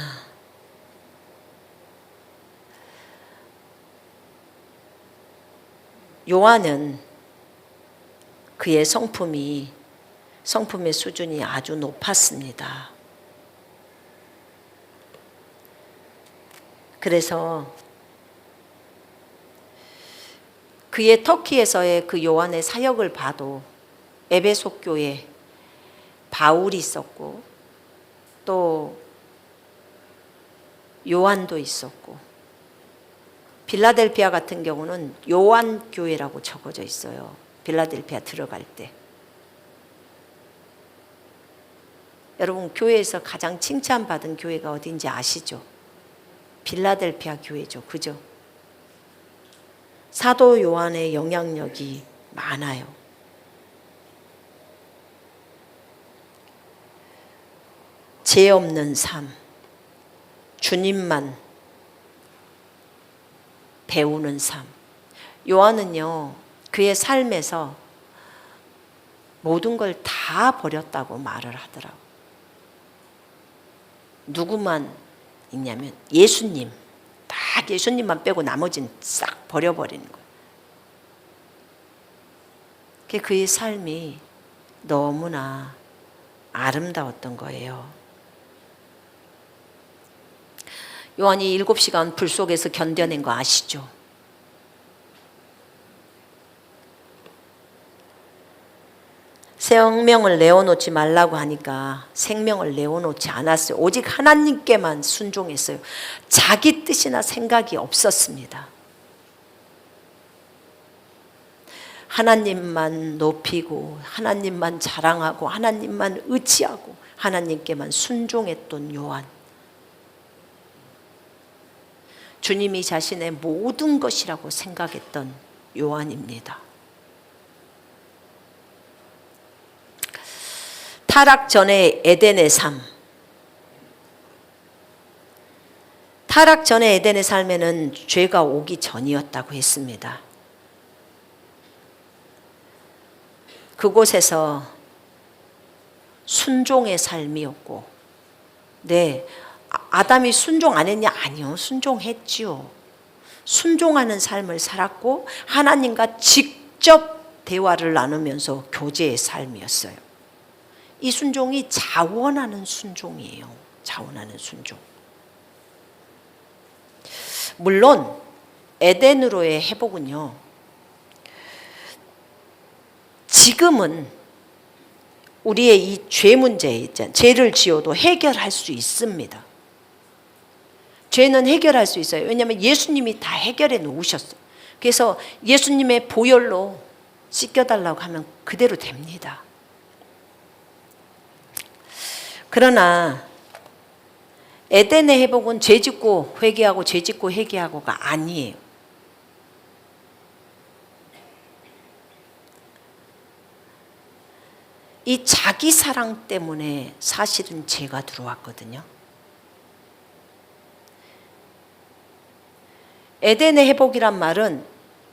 요한은 그의 성품의 수준이 아주 높았습니다. 그래서 그의 터키에서의 그 요한의 사역을 봐도 에베소 교회 바울이 있었고 또 요한도 있었고 빌라델피아 같은 경우는 요한 교회라고 적어져 있어요. 빌라델피아 들어갈 때. 여러분, 교회에서 가장 칭찬받은 교회가 어딘지 아시죠? 빌라델피아 교회죠. 그죠? 사도 요한의 영향력이 많아요. 죄 없는 삶, 주님만 배우는 삶. 요한은요, 그의 삶에서 모든 걸 다 버렸다고 말을 하더라고요. 누구만 있냐면 예수님. 딱 예수님만 빼고 나머지는 싹 버려버리는 거예요. 그의 삶이 너무나 아름다웠던 거예요. 요한이 7시간 불 속에서 견뎌낸 거 아시죠? 생명을 내어놓지 말라고 하니까 생명을 내어놓지 않았어요. 오직 하나님께만 순종했어요. 자기 뜻이나 생각이 없었습니다. 하나님만 높이고 하나님만 자랑하고 하나님만 의지하고 하나님께만 순종했던 요한. 주님이 자신의 모든 것이라고 생각했던 요한입니다. 타락 전의 에덴의 삶. 타락 전의 에덴의 삶에는 죄가 오기 전이었다고 했습니다. 그곳에서 순종의 삶이었고, 네, 아담이 순종 안 했냐? 아니요, 순종했지요. 순종하는 삶을 살았고 하나님과 직접 대화를 나누면서 교제의 삶이었어요. 이 순종이 자원하는 순종이에요. 자원하는 순종. 물론 에덴으로의 회복은요, 지금은 우리의 이 죄 문제 있잖아요. 죄를 지어도 해결할 수 있습니다. 죄는 해결할 수 있어요. 왜냐하면 예수님이 다 해결해 놓으셨어요. 그래서 예수님의 보혈로 씻겨달라고 하면 그대로 됩니다. 그러나 에덴의 회복은 죄 짓고 회개하고 죄 짓고 회개하고가 아니에요. 이 자기 사랑 때문에 사실은 죄가 들어왔거든요. 에덴의 회복이란 말은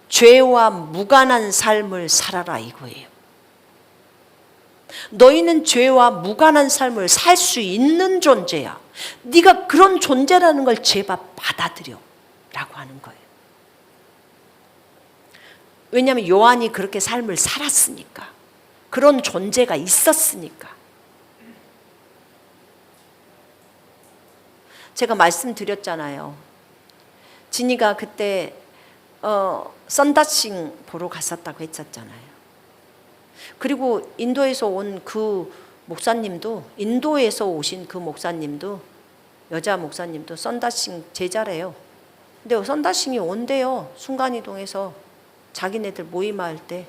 죄와 무관한 삶을 살아라 이거예요. 너희는 죄와 무관한 삶을 살 수 있는 존재야. 네가 그런 존재라는 걸 제발 받아들여 라고 하는 거예요. 왜냐하면 요한이 그렇게 삶을 살았으니까. 그런 존재가 있었으니까. 제가 말씀드렸잖아요. 진이가 그때 썬다싱 보러 갔었다고 했었잖아요. 그리고 인도에서 온 그 목사님도, 인도에서 오신 그 목사님도, 여자 목사님도 썬다싱 제자래요. 근데 썬다싱이 온대요. 순간이동해서 자기네들 모임할 때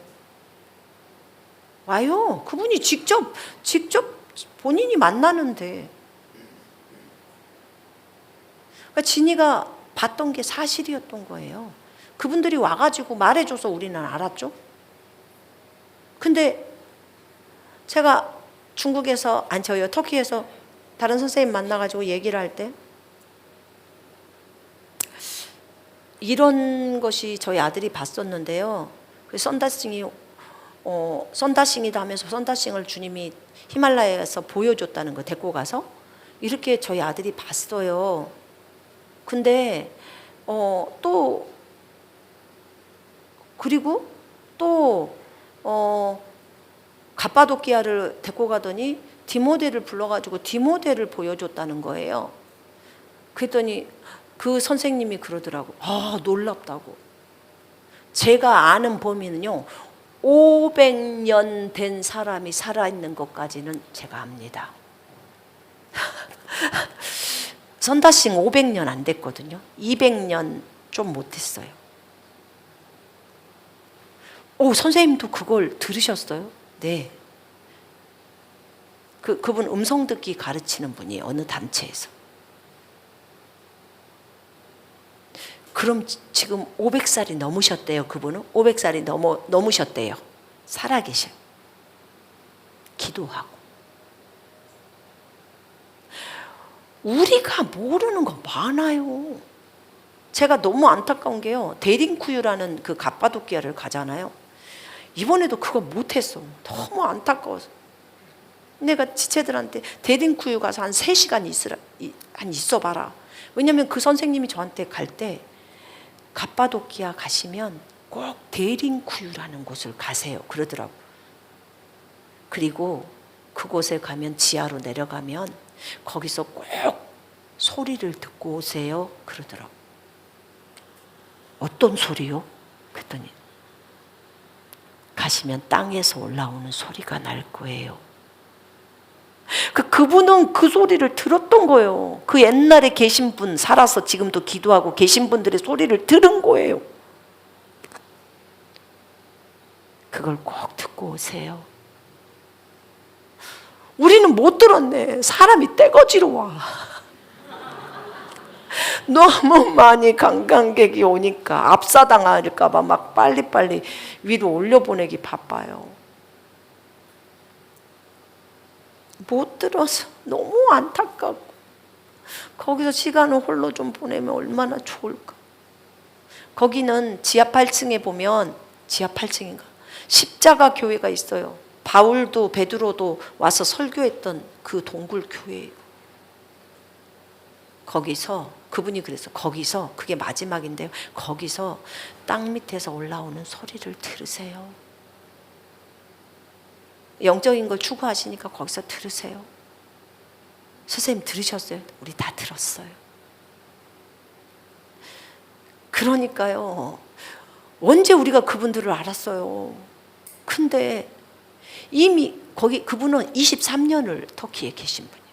와요. 그분이 직접 본인이 만나는데. 그러니까 진이가 봤던 게 사실이었던 거예요. 그분들이 와가지고 말해줘서 우리는 알았죠. 근데 제가 중국에서, 저요 터키에서 다른 선생님 만나가지고 얘기를 할 때 이런 것이 저희 아들이 봤었는데요. 그 썬다싱이다 하면서 썬다싱을 주님이 히말라야에서 보여줬다는 거 데리고 가서 이렇게 저희 아들이 봤어요. 근데 그리고 갑바도키아를 데리고 가더니 디모데를 불러가지고 디모데를 보여줬다는 거예요. 그랬더니 그 선생님이 그러더라고. 놀랍다고. 제가 아는 범위는요, 500년 된 사람이 살아있는 것까지는 제가 압니다. 선다싱 500년 안 됐거든요. 200년 좀 못했어요. 선생님도 그걸 들으셨어요? 네. 그분 음성 듣기 가르치는 분이에요. 어느 단체에서. 그럼 지금 500살이 넘으셨대요. 그분은 500살이 넘으셨대요. 살아계셔요. 기도하고. 우리가 모르는 거 많아요. 제가 너무 안타까운 게요, 데링쿠유라는 그 갑바도키아를 가잖아요. 이번에도 그거 못했어. 너무 안타까워서. 내가 지체들한테 데링쿠유 가서 한 3시간 있어봐라. 왜냐면 그 선생님이 저한테 갈 때 갑바도키아 가시면 꼭 데링쿠유라는 곳을 가세요 그러더라고. 그리고 그곳에 가면 지하로 내려가면 거기서 꼭 소리를 듣고 오세요 그러더라고. 어떤 소리요? 그랬더니 가시면 땅에서 올라오는 소리가 날 거예요. 그분은 그 소리를 들었던 거예요. 그 옛날에 계신 분, 살아서 지금도 기도하고 계신 분들의 소리를 들은 거예요. 그걸 꼭 듣고 오세요. 우리는 못 들었네. 사람이 떼거지로 와. 너무 많이 관광객이 오니까 압사당할까 봐 막 빨리빨리 위로 올려보내기 바빠요. 못 들어서 너무 안타깝고, 거기서 시간을 홀로 좀 보내면 얼마나 좋을까. 거기는 지하 8층에 보면, 지하 8층인가, 십자가 교회가 있어요. 바울도 베드로도 와서 설교했던 그 동굴 교회예요. 거기서 그분이 그래서 거기서, 그게 마지막인데요, 거기서 땅 밑에서 올라오는 소리를 들으세요. 영적인 걸 추구하시니까 거기서 들으세요. 선생님 들으셨어요? 우리 다 들었어요. 그러니까요, 언제 우리가 그분들을 알았어요. 근데 이미 거기 그분은 23년을 터키에 계신 분이에요.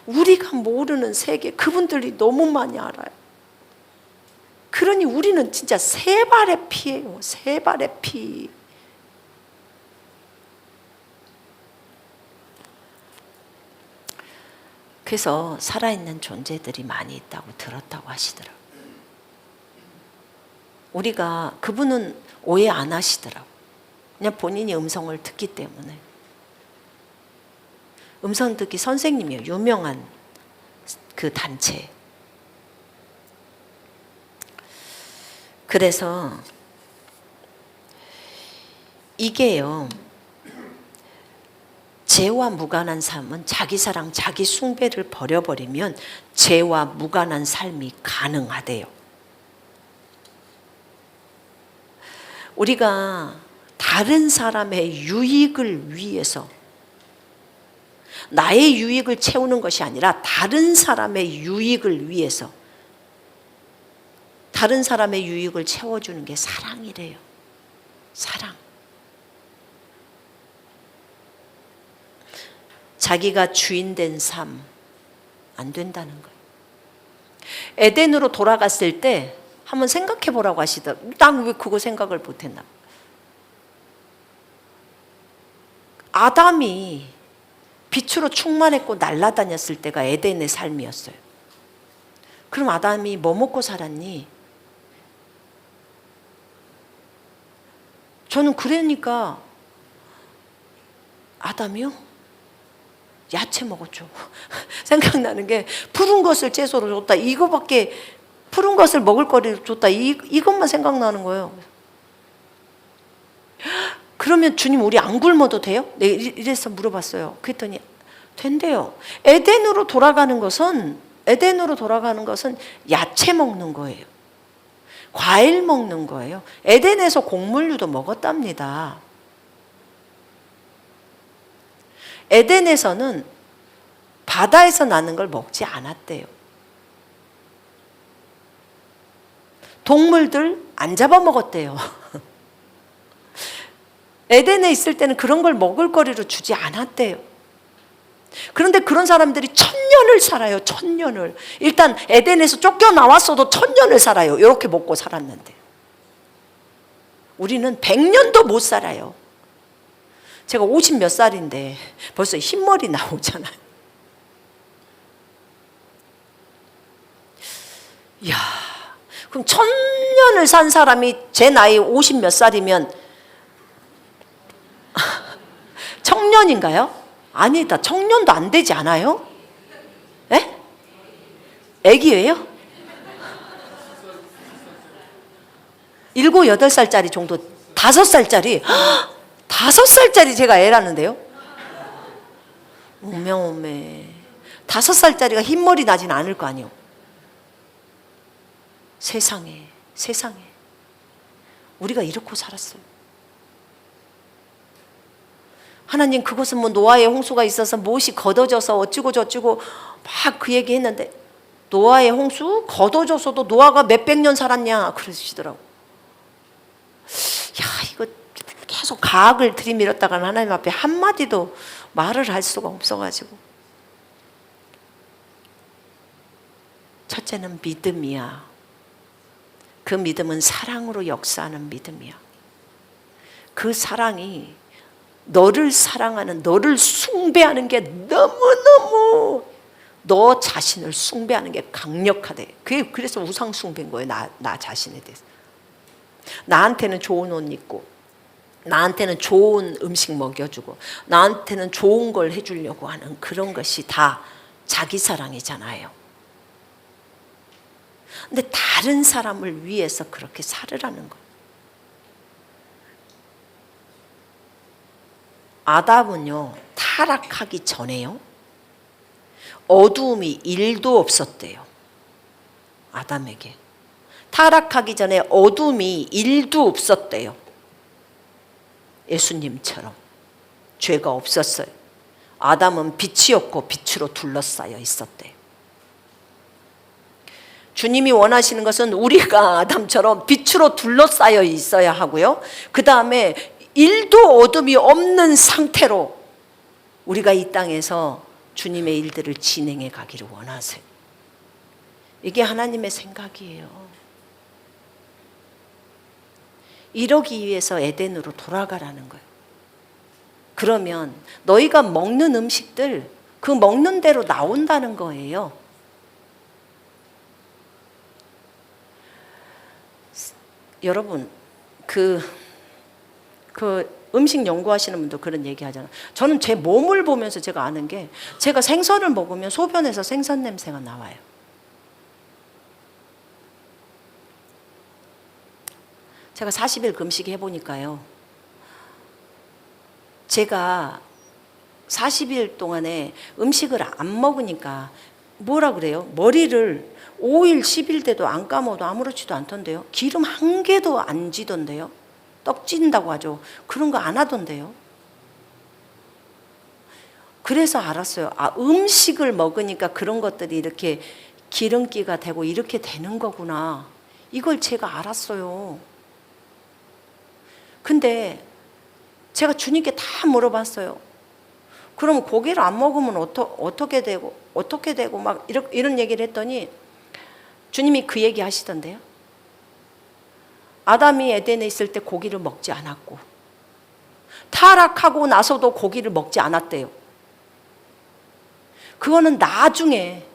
우리가 모르는 세계, 그분들이 너무 많이 알아요. 그러니 우리는 진짜 세 발의 피예요. 세 발의 피. 그래서 살아있는 존재들이 많이 있다고 들었다고 하시더라고요. 우리가, 그분은 오해 안 하시더라고요. 그냥 본인이 음성을 듣기 때문에. 음성 듣기 선생님이에요. 유명한 그 단체. 그래서 이게요, 죄와 무관한 삶은 자기 사랑, 자기 숭배를 버려버리면 죄와 무관한 삶이 가능하대요. 우리가 다른 사람의 유익을 위해서, 나의 유익을 채우는 것이 아니라 다른 사람의 유익을 위해서, 다른 사람의 유익을 채워주는 게 사랑이래요. 사랑. 자기가 주인 된 삶 안 된다는 거예요. 에덴으로 돌아갔을 때 한번 생각해 보라고 하시더라고요. 난 왜 그거 생각을 못했나. 아담이 빛으로 충만했고 날아다녔을 때가 에덴의 삶이었어요. 그럼 아담이 뭐 먹고 살았니? 저는 그러니까 아담이요? 야채 먹었죠. 생각나는 게, 푸른 것을 채소로 줬다. 이거밖에, 푸른 것을 먹을 거리를 줬다. 이것만 생각나는 거예요. 그러면 주님 우리 안 굶어도 돼요? 네, 이래서 물어봤어요. 그랬더니 된대요. 에덴으로 돌아가는 것은 야채 먹는 거예요. 과일 먹는 거예요. 에덴에서 곡물류도 먹었답니다. 에덴에서는 바다에서 나는 걸 먹지 않았대요. 동물들 안 잡아먹었대요. 에덴에 있을 때는 그런 걸 먹을 거리로 주지 않았대요. 그런데 그런 사람들이 1000년을 살아요. 1000년을. 일단 에덴에서 쫓겨나왔어도 1000년을 살아요. 이렇게 먹고 살았는데 우리는 100년도 못 살아요. 제가 50 몇 살인데 벌써 흰머리 나오잖아요. 이야, 그럼 1000년을 산 사람이 제 나이 50 몇 살이면 청년인가요? 아니다. 청년도 안 되지 않아요? 에? 애기예요? 7, 8살짜리 정도, 5살짜리, 5살짜리 제가 애라는데요? 오메 5살짜리가 흰머리 나진 않을 거 아니에요. 세상에 우리가 이렇게 살았어요. 하나님, 그것은 뭐 노아의 홍수가 있어서 못이 걷어져서 어찌고 저찌고 막 그 얘기 했는데, 노아의 홍수 걷어져서도 노아가 몇백 년 살았냐 그러시더라고. 계속 가학을 들이밀었다가 하나님 앞에 한마디도 말을 할 수가 없어가지고. 첫째는 믿음이야. 그 믿음은 사랑으로 역사하는 믿음이야. 그 사랑이 너를 사랑하는, 너를 숭배하는 게 너무너무 너 자신을 숭배하는 게 강력하대. 그래서 우상 숭배인 거예요. 나 자신에 대해서. 나한테는 좋은 옷 입고, 나한테는 좋은 음식 먹여주고, 나한테는 좋은 걸 해주려고 하는 그런 것이 다 자기 사랑이잖아요. 근데 다른 사람을 위해서 그렇게 살으라는 거예요. 아담은요, 타락하기 전에요, 어두움이 1도 없었대요. 아담에게. 타락하기 전에 어둠이 1도 없었대요. 예수님처럼 죄가 없었어요. 아담은 빛이었고 빛으로 둘러싸여 있었대요. 주님이 원하시는 것은 우리가 아담처럼 빛으로 둘러싸여 있어야 하고요. 그 다음에 1도 어둠이 없는 상태로 우리가 이 땅에서 주님의 일들을 진행해 가기를 원하세요. 이게 하나님의 생각이에요. 이러기 위해서 에덴으로 돌아가라는 거예요. 그러면 너희가 먹는 음식들, 그 먹는 대로 나온다는 거예요. 여러분, 그 음식 연구하시는 분도 그런 얘기 하잖아요. 저는 제 몸을 보면서 제가 아는 게, 제가 생선을 먹으면 소변에서 생선 냄새가 나와요. 제가 40일 금식 해보니까요, 제가 40일 동안에 음식을 안 먹으니까 뭐라 그래요? 머리를 5일, 10일 돼도 안 감아도 아무렇지도 않던데요. 기름 한 개도 안 지던데요. 떡 찐다고 하죠. 그런 거 안 하던데요. 그래서 알았어요. 아, 음식을 먹으니까 그런 것들이 이렇게 기름기가 되고 이렇게 되는 거구나. 이걸 제가 알았어요. 근데 제가 주님께 다 물어봤어요. 그럼 고기를 안 먹으면 어떻게 되고 막 이런 얘기를 했더니 주님이 그 얘기 하시던데요. 아담이 에덴에 있을 때 고기를 먹지 않았고, 타락하고 나서도 고기를 먹지 않았대요. 그거는 나중에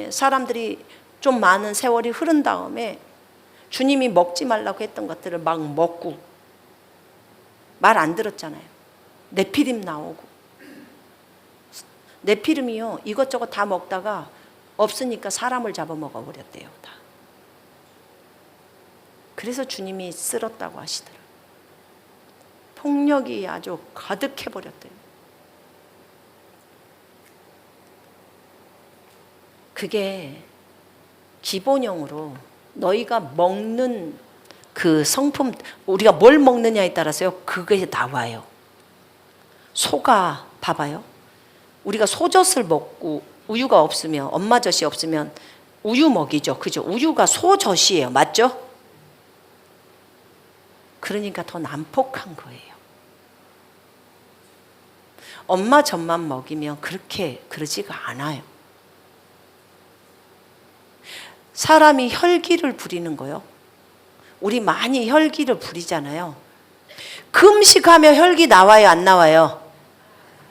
사람들이 좀 많은 세월이 흐른 다음에 주님이 먹지 말라고 했던 것들을 막 먹고, 말 안 들었잖아요. 네피림 나오고. 네피림이요, 이것저것 다 먹다가 없으니까 사람을 잡아먹어 버렸대요. 다. 그래서 주님이 쓸었다고 하시더라고요. 폭력이 아주 가득해 버렸대요. 그게 기본형으로 너희가 먹는 그 성품, 우리가 뭘 먹느냐에 따라서요, 그게 나와요. 소가, 봐봐요. 우리가 소젖을 먹고 우유가 없으면, 엄마젖이 없으면 우유 먹이죠. 그죠? 우유가 소젖이에요. 맞죠? 그러니까 더 난폭한 거예요. 엄마 젖만 먹이면 그러지가 않아요. 사람이 혈기를 부리는 거요. 우리 많이 혈기를 부리잖아요. 금식하며 혈기 나와요, 안 나와요?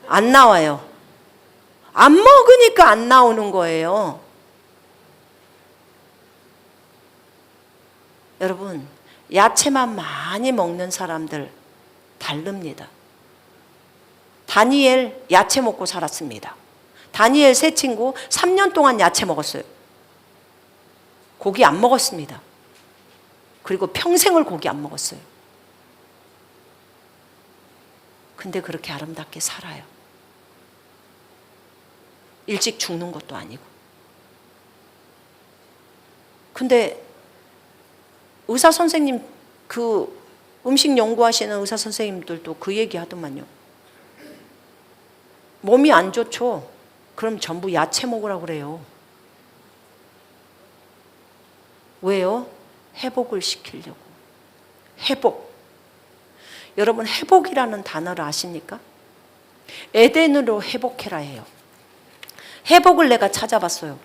안 나와요. 안 먹으니까 안 나오는 거예요. 여러분, 야채만 많이 먹는 사람들 다릅니다. 다니엘 야채 먹고 살았습니다. 다니엘 세 친구 3년 동안 야채 먹었어요. 고기 안 먹었습니다. 그리고 평생을 고기 안 먹었어요. 근데 그렇게 아름답게 살아요. 일찍 죽는 것도 아니고. 근데 의사 선생님, 그 음식 연구하시는 의사 선생님들도 그 얘기 하더만요. 몸이 안 좋죠? 그럼 전부 야채 먹으라고 그래요. 왜요? 회복을 시키려고. 회복. 여러분, 회복이라는 단어를 아십니까? 에덴으로 회복해라 해요. 회복을 내가 찾아봤어요.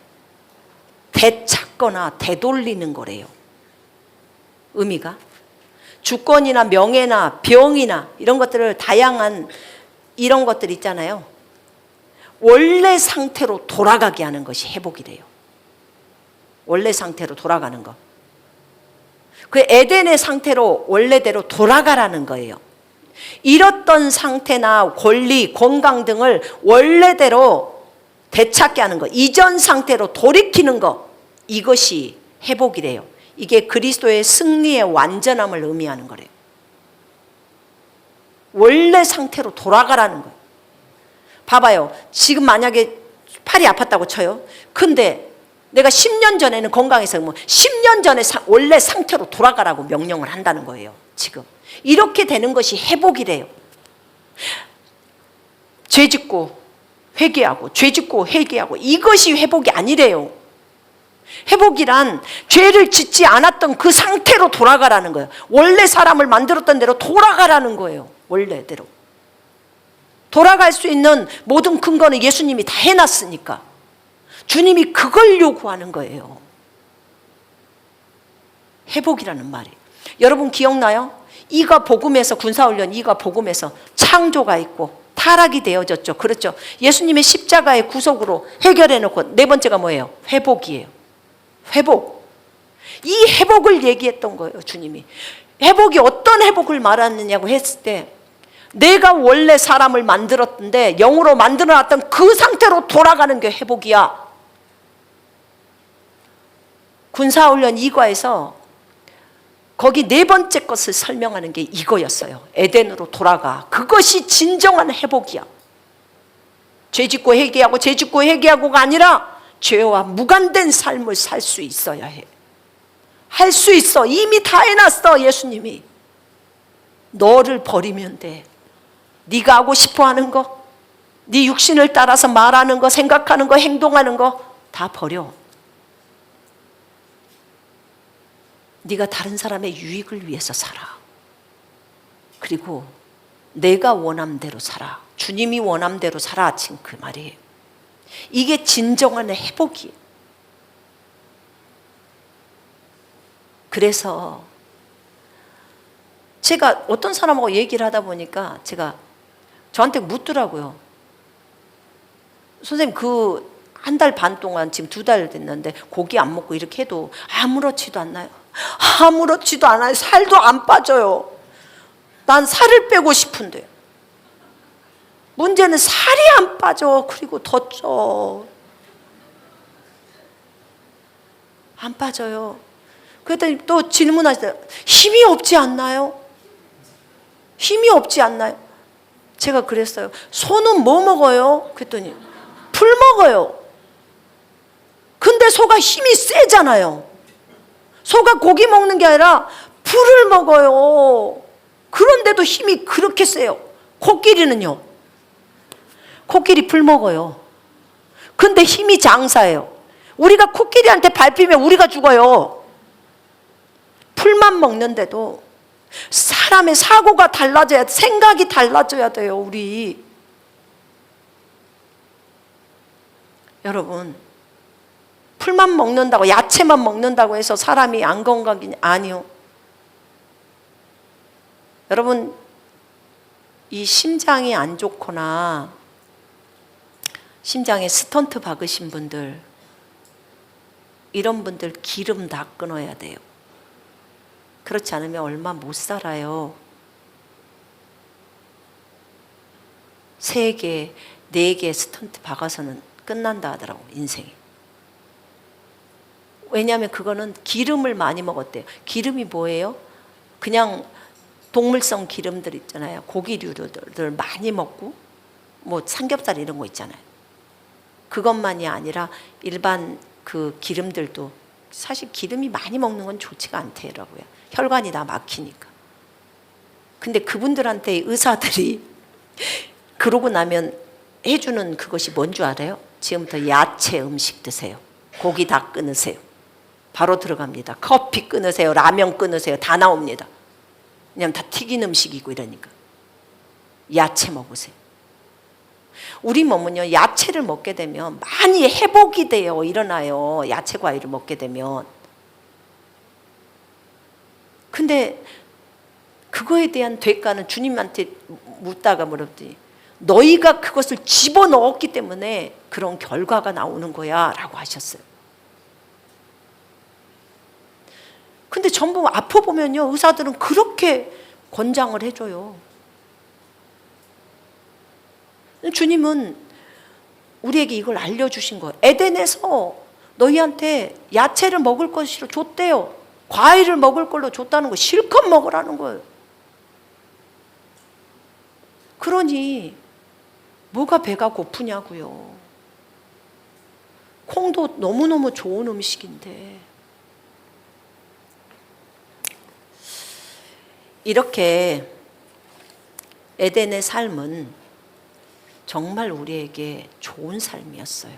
되찾거나 되돌리는 거래요. 의미가 주권이나 명예나 병이나 이런 것들을, 다양한 이런 것들 있잖아요. 원래 상태로 돌아가게 하는 것이 회복이래요. 원래 상태로 돌아가는 거. 그 에덴의 상태로 원래대로 돌아가라는 거예요. 잃었던 상태나 권리, 건강 등을 원래대로 되찾게 하는 거, 이전 상태로 돌이키는 거, 이것이 회복이래요. 이게 그리스도의 승리의 완전함을 의미하는 거래요. 원래 상태로 돌아가라는 거예요. 봐봐요. 지금 만약에 팔이 아팠다고 쳐요. 근데 내가 10년 전에는 건강해서 10년 전에 원래 상태로 돌아가라고 명령을 한다는 거예요. 지금 이렇게 되는 것이 회복이래요. 죄짓고 회개하고, 죄짓고 회개하고, 이것이 회복이 아니래요. 회복이란 죄를 짓지 않았던 그 상태로 돌아가라는 거예요. 원래 사람을 만들었던 대로 돌아가라는 거예요. 원래대로 돌아갈 수 있는 모든 근거는 예수님이 다 해놨으니까 주님이 그걸 요구하는 거예요. 회복이라는 말이. 여러분 기억나요? 이가 복음에서, 군사훈련 이가 복음에서 창조가 있고 타락이 되어졌죠. 그렇죠. 예수님의 십자가의 구속으로 해결해 놓고, 네 번째가 뭐예요? 회복이에요. 회복. 이 회복을 얘기했던 거예요. 주님이. 회복이 어떤 회복을 말하느냐고 했을 때, 내가 원래 사람을 만들었는데 영으로 만들어놨던 그 상태로 돌아가는 게 회복이야. 군사훈련 2과에서 거기 네 번째 것을 설명하는 게 이거였어요. 에덴으로 돌아가. 그것이 진정한 회복이야. 죄짓고 회개하고, 죄짓고 회개하고가 아니라 죄와 무관된 삶을 살 수 있어야 해. 할 수 있어. 이미 다 해놨어. 예수님이. 너를 버리면 돼. 네가 하고 싶어하는 거, 네 육신을 따라서 말하는 거, 생각하는 거, 행동하는 거 다 버려. 네가 다른 사람의 유익을 위해서 살아. 그리고 내가 원함대로 살아. 주님이 원함대로 살아. 지금 그 말이에요. 이게 진정한 회복이에요. 그래서 제가 어떤 사람하고 얘기를 하다 보니까 제가 저한테 묻더라고요. 선생님, 그 한 달 반 동안, 지금 2달 됐는데 고기 안 먹고 이렇게 해도 아무렇지도 않나요? 아무렇지도 않아요. 살도 안 빠져요. 난 살을 빼고 싶은데 문제는 살이 안 빠져. 그리고 더 쪄. 안 빠져요. 그랬더니 또 질문하시더라고요. 힘이 없지 않나요? 힘이 없지 않나요? 제가 그랬어요. 소는 뭐 먹어요? 그랬더니 풀 먹어요. 근데 소가 힘이 세잖아요. 소가 고기 먹는 게 아니라 풀을 먹어요. 그런데도 힘이 그렇게 세요. 코끼리는요? 코끼리 풀 먹어요. 근데 힘이 장사예요. 우리가 코끼리한테 밟히면 우리가 죽어요. 풀만 먹는데도 사람의 사고가 달라져야, 생각이 달라져야 돼요. 우리 여러분, 풀만 먹는다고, 야채만 먹는다고 해서 사람이 안 건강하냐? 아니요. 여러분, 이 심장이 안 좋거나 심장에 스턴트 박으신 분들, 이런 분들 기름 다 끊어야 돼요. 그렇지 않으면 얼마 못 살아요. 3개, 4개 스턴트 박아서는 끝난다 하더라고, 인생이. 왜냐하면 그거는 기름을 많이 먹었대요. 기름이 뭐예요? 그냥 동물성 기름들 있잖아요. 고기류들 많이 먹고, 뭐 삼겹살 이런 거 있잖아요. 그것만이 아니라 일반 그 기름들도, 사실 기름이 많이 먹는 건 좋지가 않더라고요. 혈관이 다 막히니까. 근데 그분들한테 의사들이 그러고 나면 해주는 그것이 뭔 줄 알아요? 지금부터 야채 음식 드세요. 고기 다 끊으세요. 바로 들어갑니다. 커피 끊으세요. 라면 끊으세요. 다 나옵니다. 왜냐하면 다 튀긴 음식이고 이러니까. 야채 먹으세요. 우리 몸은요, 야채를 먹게 되면 많이 회복이 돼요. 일어나요. 야채 과일을 먹게 되면. 근데 그거에 대한 대가는 주님한테 묻다가 물었더니 너희가 그것을 집어넣었기 때문에 그런 결과가 나오는 거야 라고 하셨어요. 근데 전부 아파보면요, 의사들은 그렇게 권장을 해줘요. 주님은 우리에게 이걸 알려주신 거예요. 에덴에서 너희한테 야채를 먹을 것으로 줬대요. 과일을 먹을 걸로 줬다는 거, 실컷 먹으라는 거예요. 그러니 뭐가 배가 고프냐고요. 콩도 너무너무 좋은 음식인데. 이렇게 에덴의 삶은 정말 우리에게 좋은 삶이었어요.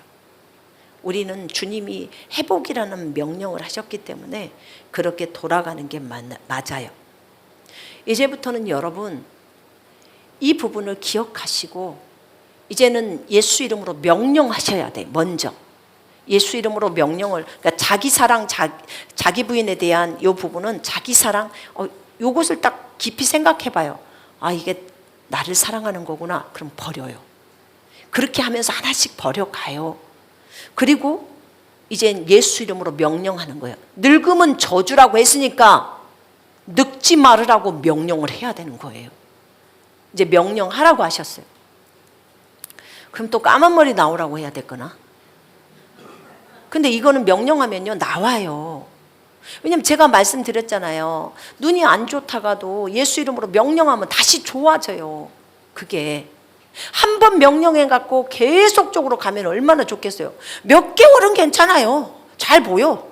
우리는 주님이 회복이라는 명령을 하셨기 때문에 그렇게 돌아가는 게 맞아요. 이제부터는 여러분 이 부분을 기억하시고 이제는 예수 이름으로 명령하셔야 돼. 먼저 예수 이름으로 명령을, 그러니까 자기 사랑, 자기 부인에 대한 이 부분은 자기 사랑, 요것을 딱 깊이 생각해 봐요. 아, 이게 나를 사랑하는 거구나. 그럼 버려요. 그렇게 하면서 하나씩 버려가요. 그리고 이제 예수 이름으로 명령하는 거예요. 늙음은 저주라고 했으니까 늙지 말으라고 명령을 해야 되는 거예요. 이제 명령하라고 하셨어요. 그럼 또 까만 머리 나오라고 해야 됐거나. 근데 이거는 명령하면요, 나와요. 왜냐면 제가 말씀드렸잖아요. 눈이 안 좋다가도 예수 이름으로 명령하면 다시 좋아져요. 그게 한 번 명령해 갖고 계속적으로 가면 얼마나 좋겠어요. 몇 개월은 괜찮아요. 잘 보여.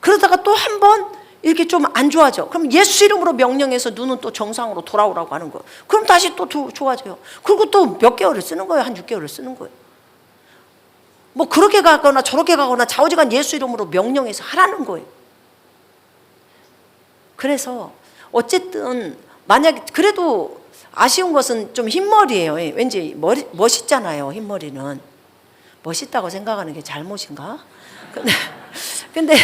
그러다가 또 한 번 이렇게 좀 안 좋아져. 그럼 예수 이름으로 명령해서 눈은 또 정상으로 돌아오라고 하는 거예요. 그럼 다시 또 좋아져요. 그리고 또 몇 개월을 쓰는 거예요. 한 6개월을 쓰는 거예요. 뭐 그렇게 가거나 저렇게 가거나 좌우지간 예수 이름으로 명령해서 하라는 거예요. 그래서 어쨌든 만약에 그래도 아쉬운 것은 좀 흰머리예요. 왠지 멋있잖아요. 흰머리는 멋있다고 생각하는 게 잘못인가? 근데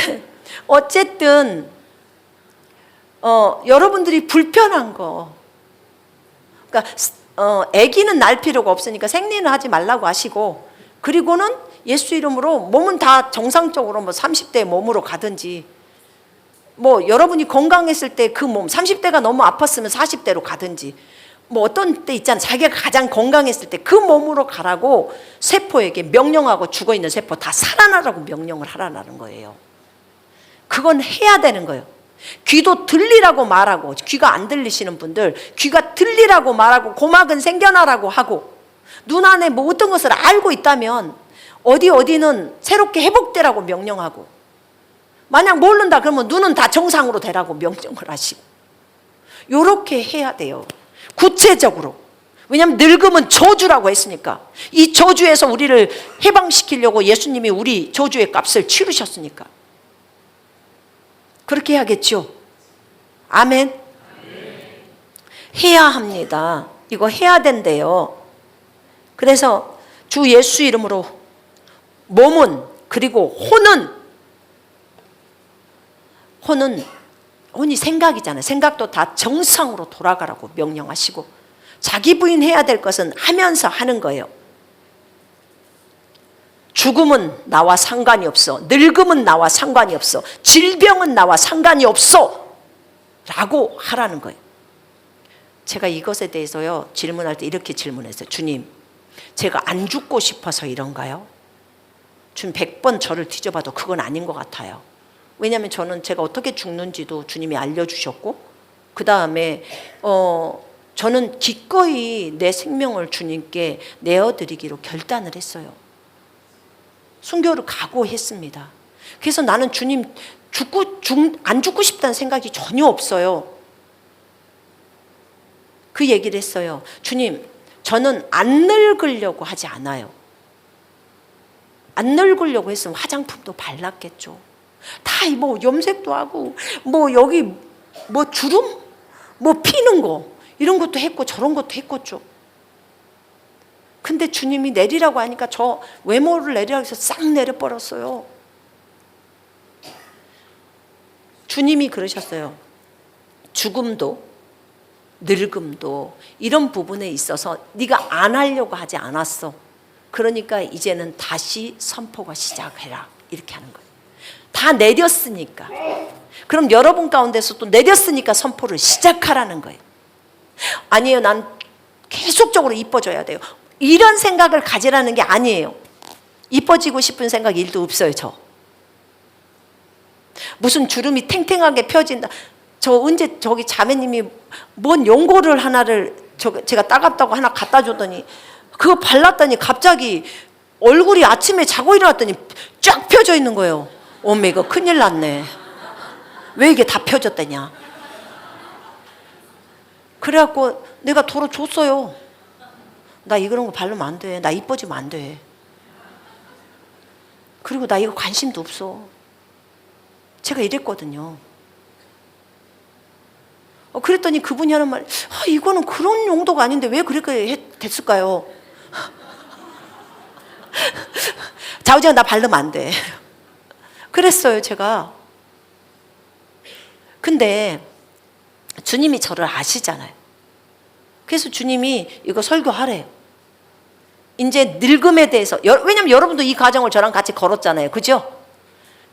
어쨌든 여러분들이 불편한 거, 그러니까 아기는 날 필요가 없으니까 생리는 하지 말라고 하시고, 그리고는 예수 이름으로 몸은 다 정상적으로 뭐 30대 몸으로 가든지, 뭐 여러분이 건강했을 때 그 몸 30대가 너무 아팠으면 40대로 가든지, 뭐 어떤 때 있잖아, 자기가 가장 건강했을 때 그 몸으로 가라고 세포에게 명령하고 죽어있는 세포 다 살아나라고 명령을 하라는 거예요. 그건 해야 되는 거예요. 귀도 들리라고 말하고, 귀가 안 들리시는 분들 귀가 들리라고 말하고, 고막은 생겨나라고 하고, 눈 안에 뭐 어떤 것을 알고 있다면 어디는 새롭게 회복되라고 명령하고, 만약 모른다 그러면 눈은 다 정상으로 되라고 명령을 하시고, 요렇게 해야 돼요. 구체적으로. 왜냐하면 늙음은 저주라고 했으니까. 이 저주에서 우리를 해방시키려고 예수님이 우리 저주의 값을 치르셨으니까 그렇게 해야겠죠. 아멘. 해야 합니다. 이거 해야 된대요. 그래서 주 예수 이름으로 몸은, 그리고 혼이 생각이잖아요. 생각도 다 정상으로 돌아가라고 명령하시고, 자기 부인 해야 될 것은 하면서 하는 거예요. 죽음은 나와 상관이 없어. 늙음은 나와 상관이 없어. 질병은 나와 상관이 없어. 라고 하라는 거예요. 제가 이것에 대해서요, 질문할 때 이렇게 질문했어요. 주님, 제가 안 죽고 싶어서 이런가요? 주님 100번 저를 뒤져봐도 그건 아닌 것 같아요. 왜냐하면 저는 제가 어떻게 죽는지도 주님이 알려주셨고, 그 다음에 저는 기꺼이 내 생명을 주님께 내어드리기로 결단을 했어요. 순교를 각오했습니다. 그래서 나는 주님 안 죽고 싶다는 생각이 전혀 없어요. 그 얘기를 했어요. 주님, 저는 안 늙으려고 하지 않아요. 안 늙으려고 했으면 화장품도 발랐겠죠. 다 뭐 염색도 하고, 뭐 여기 뭐 주름, 뭐 피는 거 이런 것도 했고 저런 것도 했겠죠. 근데 주님이 내리라고 하니까 저 외모를 내리라고 해서 싹 내려버렸어요. 주님이 그러셨어요. 죽음도 늙음도 이런 부분에 있어서 네가 안 하려고 하지 않았어. 그러니까 이제는 다시 선포가 시작해라. 이렇게 하는 거예요. 다 내렸으니까. 그럼 여러분 가운데서 또 내렸으니까 선포를 시작하라는 거예요. 아니에요. 난 계속적으로 이뻐져야 돼요. 이런 생각을 가지라는 게 아니에요. 이뻐지고 싶은 생각 1도 없어요. 저 무슨 주름이 탱탱하게 펴진다. 저 언제 저기 자매님이 뭔 연고를 하나를 제가 따갑다고 하나 갖다 줬더니 그거 발랐더니 갑자기 얼굴이 아침에 자고 일어났더니 쫙 펴져 있는 거예요. 어메 이거 큰일 났네. 왜 이게 다 펴졌다냐. 그래갖고 내가 도로 줬어요. 나 이런 거 바르면 안 돼. 나 이뻐지면 안 돼. 그리고 나 이거 관심도 없어. 제가 이랬거든요. 그랬더니 그분이 하는 말, 이거는 그런 용도가 아닌데 왜 그렇게 됐을까요? 자우지가 나 바르면 안 돼. 그랬어요, 제가. 근데 주님이 저를 아시잖아요. 그래서 주님이 이거 설교하래요. 이제 늙음에 대해서, 왜냐면 여러분도 이 과정을 저랑 같이 걸었잖아요. 그죠?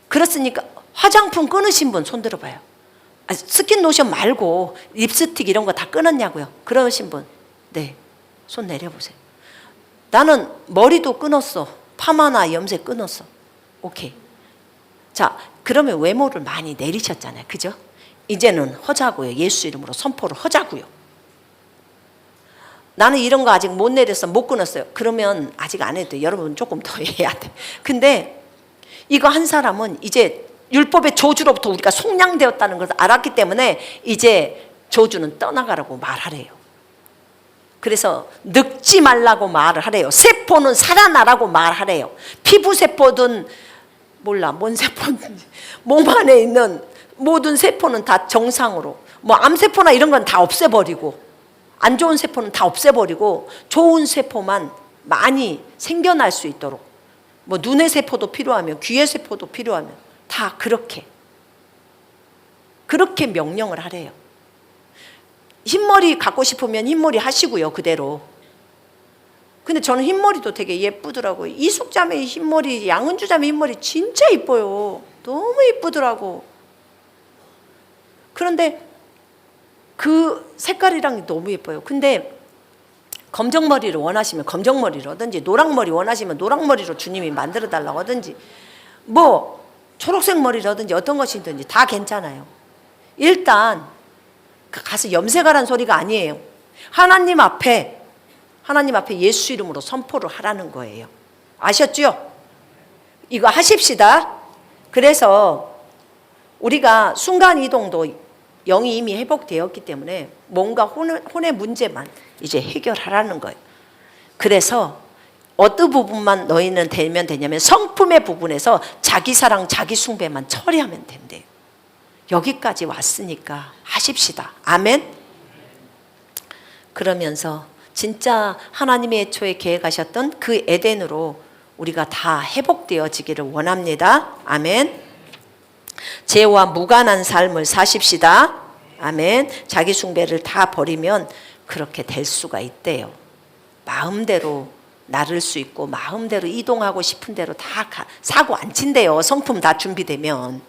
그렇으니까 화장품 끊으신 분 손 들어봐요. 스킨 로션 말고 립스틱 이런 거 다 끊었냐고요? 그러신 분, 네, 손 내려보세요. 나는 머리도 끊었어. 파마나 염색 끊었어. 오케이. 자, 그러면 외모를 많이 내리셨잖아요. 그죠? 이제는 하자고요. 예수 이름으로 선포를 하자고요. 나는 이런 거 아직 못 내렸어. 못 끊었어요. 그러면 아직 안 해도 돼. 여러분 조금 더 해야 돼. 근데 이거 한 사람은 이제 율법의 저주로부터 우리가 속량되었다는 것을 알았기 때문에 이제 저주는 떠나가라고 말하래요. 그래서 늙지 말라고 말을 하래요. 세포는 살아나라고 말하래요. 피부세포든 몰라 뭔 세포인지 몸 안에 있는 모든 세포는 다 정상으로, 뭐 암세포나 이런 건 다 없애버리고 안 좋은 세포는 다 없애버리고 좋은 세포만 많이 생겨날 수 있도록, 뭐 눈의 세포도 필요하면 귀의 세포도 필요하면 다 그렇게 명령을 하래요. 흰머리 갖고 싶으면 흰머리 하시고요, 그대로. 근데 저는 흰머리도 되게 예쁘더라고요. 이숙자매 흰머리, 양은주자매 흰머리 진짜 이뻐요. 너무 이쁘더라고. 그런데 그 색깔이랑 너무 예뻐요. 근데 검정머리를 원하시면 검정머리로 하든지, 노랑머리 원하시면 노랑머리로 주님이 만들어 달라고 하든지, 뭐 초록색 머리를 하든지 어떤 것이든지 다 괜찮아요. 일단 가서 염색하라는 소리가 아니에요. 하나님 앞에 예수 이름으로 선포를 하라는 거예요. 아셨죠? 이거 하십시다. 그래서 우리가 순간이동도 영이 이미 회복되었기 때문에 뭔가 혼의 문제만 이제 해결하라는 거예요. 그래서 어떤 부분만 너희는 되면 되냐면 성품의 부분에서 자기 사랑, 자기 숭배만 처리하면 된대요. 여기까지 왔으니까 하십시다. 아멘. 그러면서 진짜 하나님의 애초에 계획하셨던 그 에덴으로 우리가 다 회복되어지기를 원합니다. 아멘. 죄와 무관한 삶을 사십시다. 아멘. 자기 숭배를 다 버리면 그렇게 될 수가 있대요. 마음대로 나를 수 있고 마음대로 이동하고 싶은 대로 다 사고 안 친대요. 성품 다 준비되면.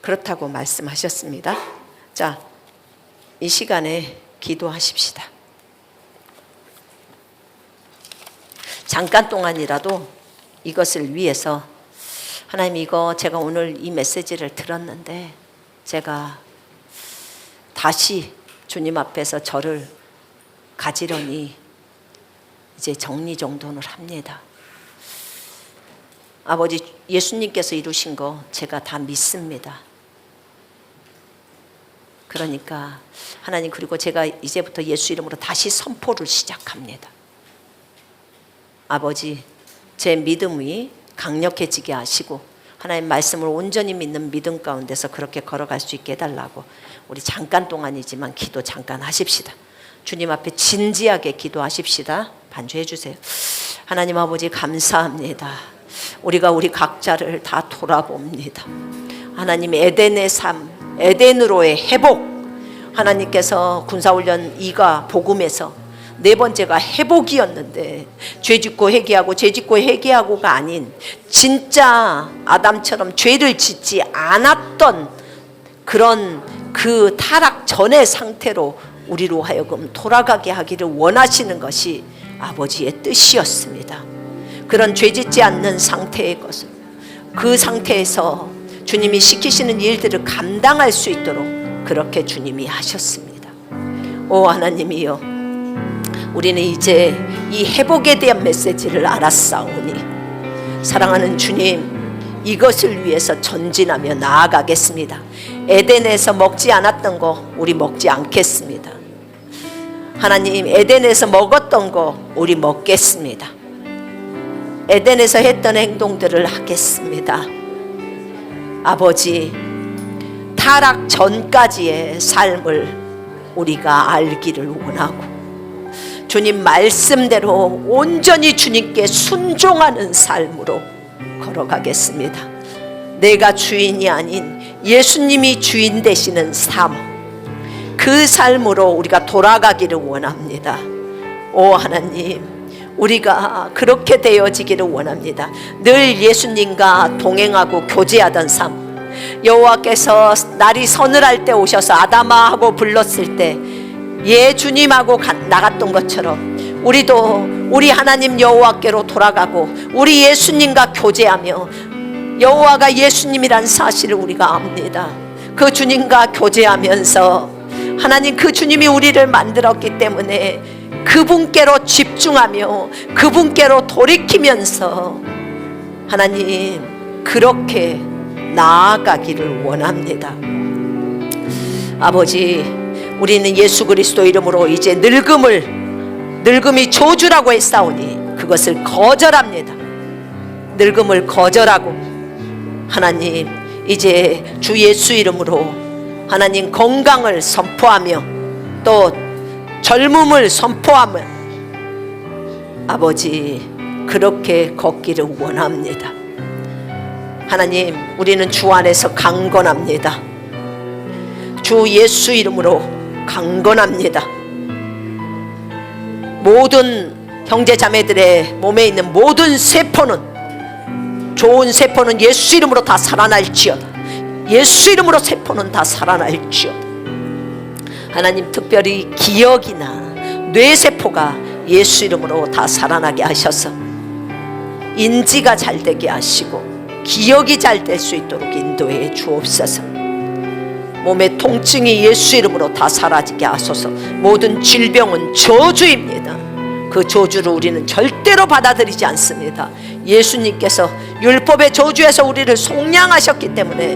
그렇다고 말씀하셨습니다. 자, 이 시간에 기도하십시다. 잠깐 동안이라도 이것을 위해서, 하나님, 이거 제가 오늘 이 메시지를 들었는데 제가 다시 주님 앞에서 저를 가지려니 이제 정리정돈을 합니다. 아버지, 예수님께서 이루신 거 제가 다 믿습니다. 그러니까 하나님, 그리고 제가 이제부터 예수 이름으로 다시 선포를 시작합니다. 아버지, 제 믿음이 강력해지게 하시고 하나님 말씀을 온전히 믿는 믿음 가운데서 그렇게 걸어갈 수 있게 해달라고 우리 잠깐 동안이지만 기도 잠깐 하십시다. 주님 앞에 진지하게 기도하십시다. 반주해 주세요. 하나님 아버지 감사합니다. 우리가 우리 각자를 다 돌아봅니다. 하나님 에덴의 삶, 에덴으로의 회복, 하나님께서 군사훈련 2가 복음에서 네 번째가 회복이었는데 죄짓고 회개하고 죄짓고 회개하고가 아닌 진짜 아담처럼 죄를 짓지 않았던 그런 그 타락 전의 상태로 우리로 하여금 돌아가게 하기를 원하시는 것이 아버지의 뜻이었습니다. 그런 죄짓지 않는 상태의 것을 그 상태에서 주님이 시키시는 일들을 감당할 수 있도록 그렇게 주님이 하셨습니다. 오 하나님이여, 우리는 이제 이 회복에 대한 메시지를 알았사오니 사랑하는 주님, 이것을 위해서 전진하며 나아가겠습니다. 에덴에서 먹지 않았던 거 우리 먹지 않겠습니다. 하나님, 에덴에서 먹었던 거 우리 먹겠습니다. 에덴에서 했던 행동들을 하겠습니다. 아버지, 타락 전까지의 삶을 우리가 알기를 원하고 주님 말씀대로 온전히 주님께 순종하는 삶으로 걸어가겠습니다. 내가 주인이 아닌 예수님이 주인 되시는 삶, 그 삶으로 우리가 돌아가기를 원합니다. 오 하나님, 우리가 그렇게 되어지기를 원합니다. 늘 예수님과 동행하고 교제하던 삶, 여호와께서 날이 서늘할 때 오셔서 아담아 하고 불렀을 때 예 주님하고 나갔던 것처럼 우리도 우리 하나님 여호와께로 돌아가고 우리 예수님과 교제하며, 여호와가 예수님이란 사실을 우리가 압니다. 그 주님과 교제하면서 하나님, 그 주님이 우리를 만들었기 때문에 그분께로 집중하며 그분께로 돌이키면서 하나님 그렇게 나아가기를 원합니다. 아버지, 우리는 예수 그리스도 이름으로 이제 늙음이 저주라고 했사오니 그것을 거절합니다. 늙음을 거절하고 하나님, 이제 주 예수 이름으로 하나님 건강을 선포하며 또 젊음을 선포하며 아버지 그렇게 걷기를 원합니다. 하나님, 우리는 주 안에서 강건합니다. 주 예수 이름으로 강건합니다. 모든 형제 자매들의 몸에 있는 모든 세포는, 좋은 세포는 예수 이름으로 다 살아날지어다. 예수 이름으로 세포는 다 살아날지어다. 하나님, 특별히 기억이나 뇌세포가 예수 이름으로 다 살아나게 하셔서 인지가 잘 되게 하시고 기억이 잘 될 수 있도록 인도해 주옵소서. 몸의 통증이 예수 이름으로 다 사라지게 하소서. 모든 질병은 저주입니다. 그 저주를 우리는 절대로 받아들이지 않습니다. 예수님께서 율법의 저주에서 우리를 속량하셨기 때문에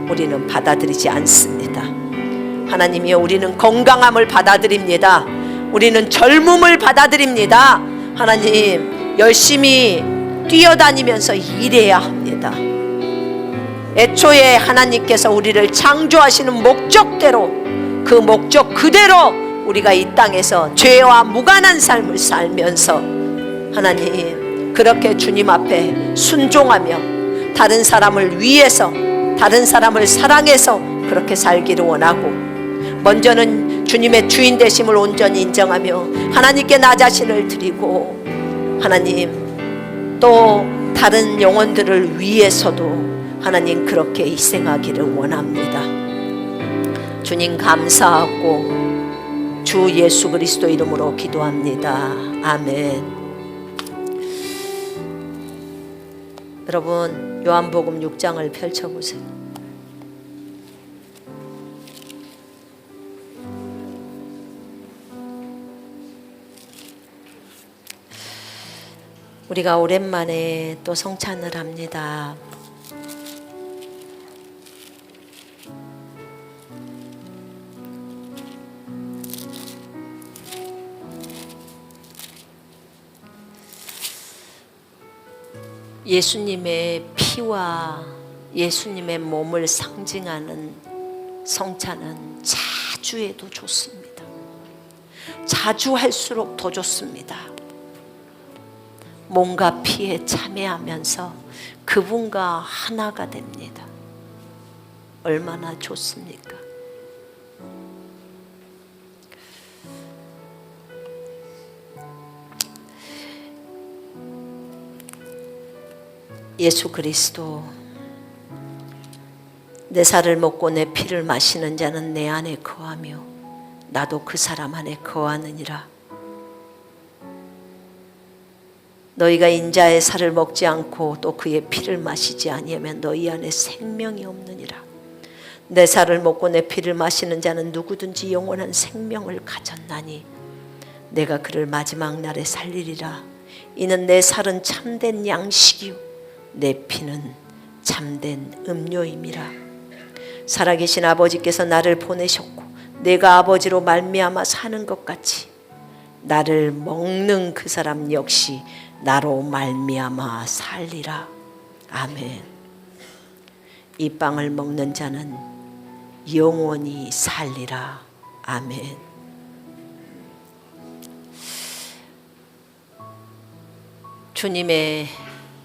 우리는 받아들이지 않습니다. 하나님이여, 우리는 건강함을 받아들입니다. 우리는 젊음을 받아들입니다. 하나님, 열심히 뛰어다니면서 일해야 합니다. 애초에 하나님께서 우리를 창조하시는 목적대로, 그 목적 그대로 우리가 이 땅에서 죄와 무관한 삶을 살면서 하나님 그렇게 주님 앞에 순종하며 다른 사람을 위해서, 다른 사람을 사랑해서 그렇게 살기를 원하고, 먼저는 주님의 주인 되심을 온전히 인정하며 하나님께 나 자신을 드리고, 하나님 또 다른 영혼들을 위해서도 하나님 그렇게 희생하기를 원합니다. 주님 감사하고 주 예수 그리스도 이름으로 기도합니다. 아멘. 여러분, 요한복음 6장을 펼쳐보세요. 우리가 오랜만에 또 성찬을 합니다. 예수님의 피 피와 예수님의 몸을 상징하는 성찬은 자주 해도 좋습니다. 자주 할수록 더 좋습니다. 몸과 피에 참여하면서 그분과 하나가 됩니다. 얼마나 좋습니까? 예수 그리스도 내 살을 먹고 내 피를 마시는 자는 내 안에 거하며 나도 그 사람 안에 거하느니라. 너희가 인자의 살을 먹지 않고 또 그의 피를 마시지 아니하면 너희 안에 생명이 없느니라. 내 살을 먹고 내 피를 마시는 자는 누구든지 영원한 생명을 가졌나니 내가 그를 마지막 날에 살리리라. 이는 내 살은 참된 양식이요 내 피는 참된 음료임이라. 살아계신 아버지께서 나를 보내셨고 내가 아버지로 말미암아 사는 것 같이 나를 먹는 그 사람 역시 나로 말미암아 살리라. 아멘. 이 빵을 먹는 자는 영원히 살리라. 아멘. 주님의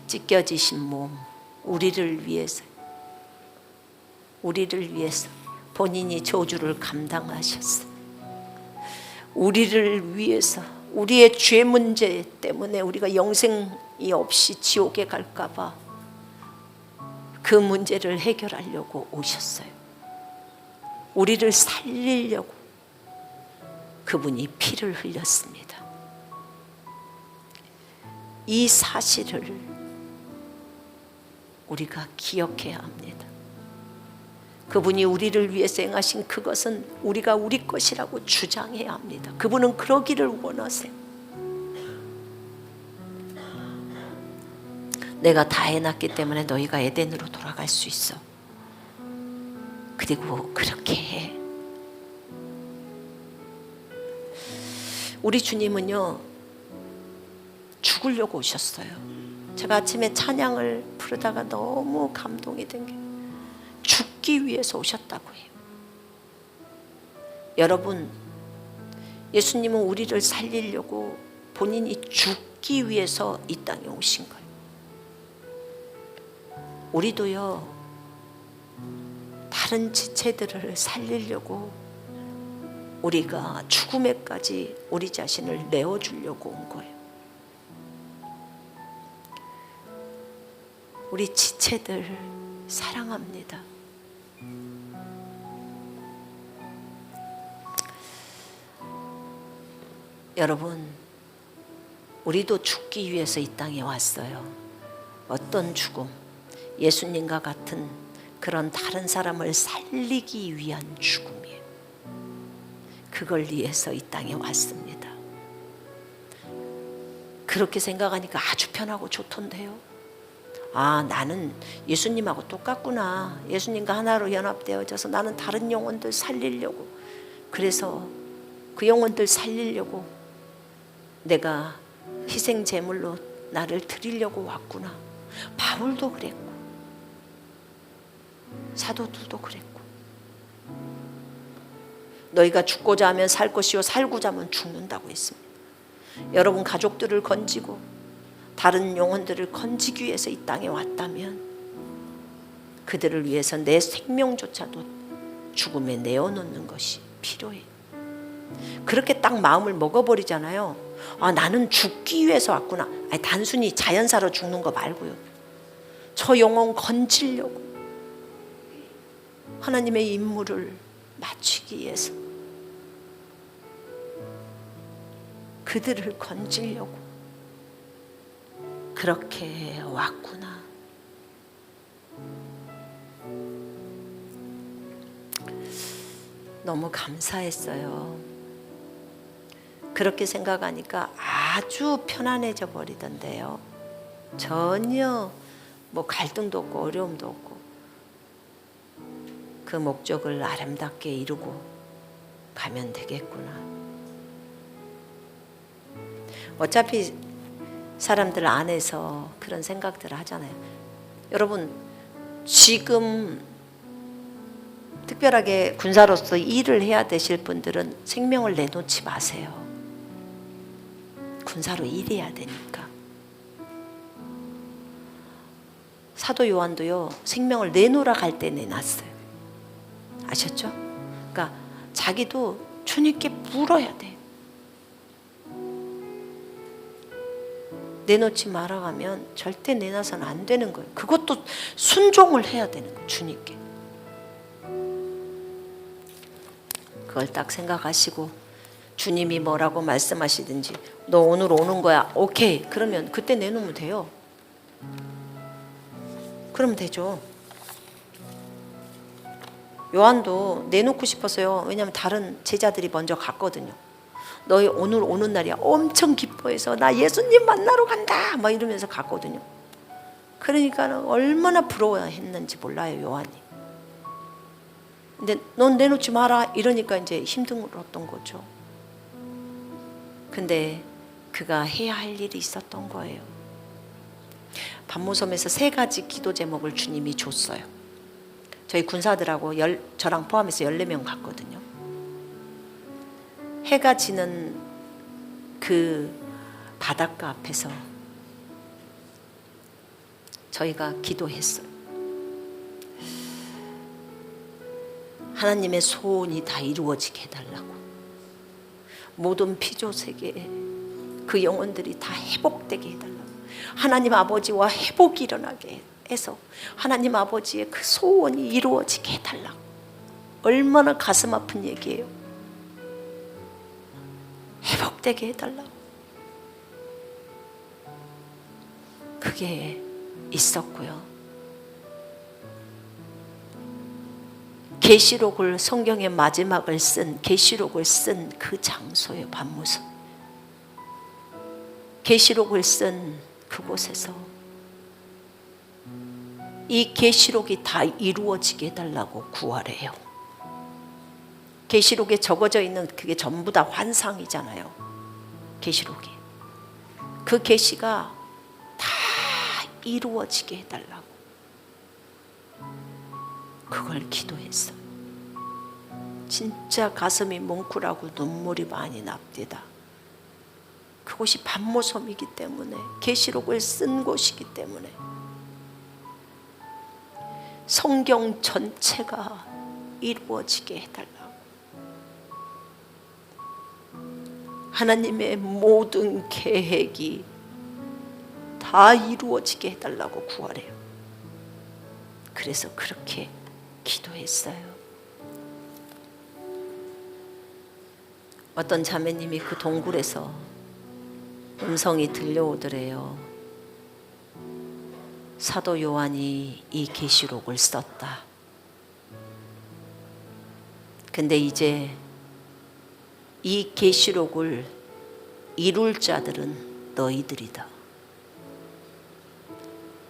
찢겨지신 몸, 우리를 위해서 본인이 저주를 감당하셨어요. 우리를 위해서, 우리의 죄 문제 때문에 우리가 영생이 없이 지옥에 갈까 봐 그 문제를 해결하려고 오셨어요. 우리를 살리려고 그분이 피를 흘렸습니다. 이 사실을 우리가 기억해야 합니다. 그분이 우리를 위해서 행하신 그것은 우리가 우리 것이라고 주장해야 합니다. 그분은 그러기를 원하세요. 내가 다 해놨기 때문에 너희가 에덴으로 돌아갈 수 있어. 그리고 그렇게 해. 우리 주님은요 죽으려고 오셨어요. 제가 아침에 찬양을 부르다가 너무 감동이 된 게 죽기 위해서 오셨다고 해요. 여러분, 예수님은 우리를 살리려고 본인이 죽기 위해서 이 땅에 오신 거예요. 우리도요 다른 지체들을 살리려고 우리가 죽음에까지 우리 자신을 내어주려고 온 거예요. 우리 지체들 사랑합니다. 여러분, 우리도 죽기 위해서 이 땅에 왔어요. 어떤 죽음? 예수님과 같은 그런 다른 사람을 살리기 위한 죽음이에요. 그걸 위해서 이 땅에 왔습니다. 그렇게 생각하니까 아주 편하고 좋던데요. 아, 나는 예수님하고 똑같구나. 예수님과 하나로 연합되어져서 나는 다른 영혼들 살리려고, 그래서 그 영혼들 살리려고 내가 희생 제물로 나를 드리려고 왔구나. 바울도 그랬고 사도들도 그랬고, 너희가 죽고자 하면 살 것이요 살고자 하면 죽는다고 했습니다. 여러분 가족들을 건지고 다른 영혼들을 건지기 위해서 이 땅에 왔다면 그들을 위해서 내 생명조차도 죽음에 내어놓는 것이 필요해요. 그렇게 딱 마음을 먹어버리잖아요. 아, 나는 죽기 위해서 왔구나. 아니, 단순히 자연사로 죽는 거 말고요. 저 영혼 건지려고 하나님의 임무를 마치기 위해서 그들을 건지려고 그렇게 왔구나. 너무 감사했어요. 그렇게 생각하니까 아주 편안해져 버리던데요. 전혀 뭐 갈등도 없고 어려움도 없고 그 목적을 아름답게 이루고 가면 되겠구나. 어차피 사람들 안에서 그런 생각들을 하잖아요. 여러분, 지금 특별하게 군사로서 일을 해야 되실 분들은 생명을 내놓지 마세요. 군사로 일해야 되니까. 사도 요한도요, 생명을 내놓으라 갈 때 내놨어요. 아셨죠? 그러니까 자기도 주님께 물어야 돼. 내놓지 말아가면 절대 내놔서는 안 되는 거예요. 그것도 순종을 해야 되는 거예요. 주님께. 그걸 딱 생각하시고 주님이 뭐라고 말씀하시든지 너 오늘 오는 거야. 오케이. 그러면 그때 내놓으면 돼요. 그러면 되죠. 요한도 내놓고 싶었어요. 왜냐하면 다른 제자들이 먼저 갔거든요. 너희 오늘 오는 날이야. 엄청 기뻐해서 나 예수님 만나러 간다 막 이러면서 갔거든요. 그러니까 얼마나 부러워했는지 몰라요, 요한이. 근데 넌 내놓지 마라 이러니까 이제 힘들었던 거죠. 근데 그가 해야 할 일이 있었던 거예요. 반모섬에서 3가지 기도 제목을 주님이 줬어요. 저희 군사들하고 저랑 포함해서 14명 갔거든요. 해가 지는 그 바닷가 앞에서 저희가 기도했어요. 하나님의 소원이 다 이루어지게 해달라고. 모든 피조세계에 그 영혼들이 다 회복되게 해달라고. 하나님 아버지와 회복이 일어나게 해서 하나님 아버지의 그 소원이 이루어지게 해달라고. 얼마나 가슴 아픈 얘기예요. 회복되게 해달라고. 그게 있었고요. 계시록을 성경의 마지막을 쓴 계시록을 쓴 그 장소의 반모섬. 계시록을 쓴 그곳에서 이 계시록이 다 이루어지게 해달라고 구하래요. 계시록에 적어져 있는 그게 전부 다 환상이잖아요. 계시록이. 그 계시가 다 이루어지게 해달라고. 그걸 기도했어. 진짜 가슴이 뭉클하고 눈물이 많이 납니다. 그곳이 반모섬이기 때문에, 계시록을 쓴 곳이기 때문에 성경 전체가 이루어지게 해달라고. 하나님의 모든 계획이 다 이루어지게 해달라고 구하래요. 그래서 그렇게 기도했어요. 어떤 자매님이 그 동굴에서 음성이 들려오더래요. 사도 요한이 이 계시록을 썼다. 근데 이제 이 계시록을 이룰 자들은 너희들이다.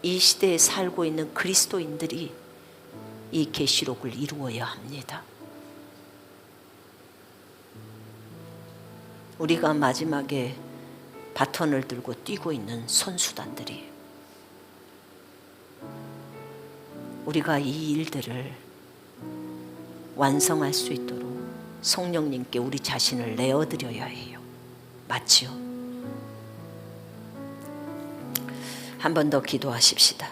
이 시대에 살고 있는 그리스도인들이 이 계시록을 이루어야 합니다. 우리가 마지막에 바톤을 들고 뛰고 있는 선수단들이에요. 우리가 이 일들을 완성할 수 있도록 성령님께 우리 자신을 내어드려야 해요. 맞지요? 한 번 더 기도하십시다.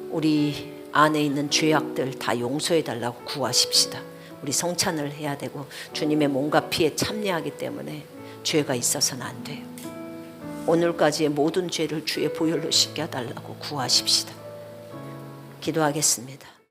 우리 안에 있는 죄악들 다 용서해달라고 구하십시다. 우리 성찬을 해야 되고 주님의 몸과 피에 참여하기 때문에 죄가 있어서는 안 돼요. 오늘까지의 모든 죄를 주의 보혈로 씻겨달라고 구하십시다. 기도하겠습니다.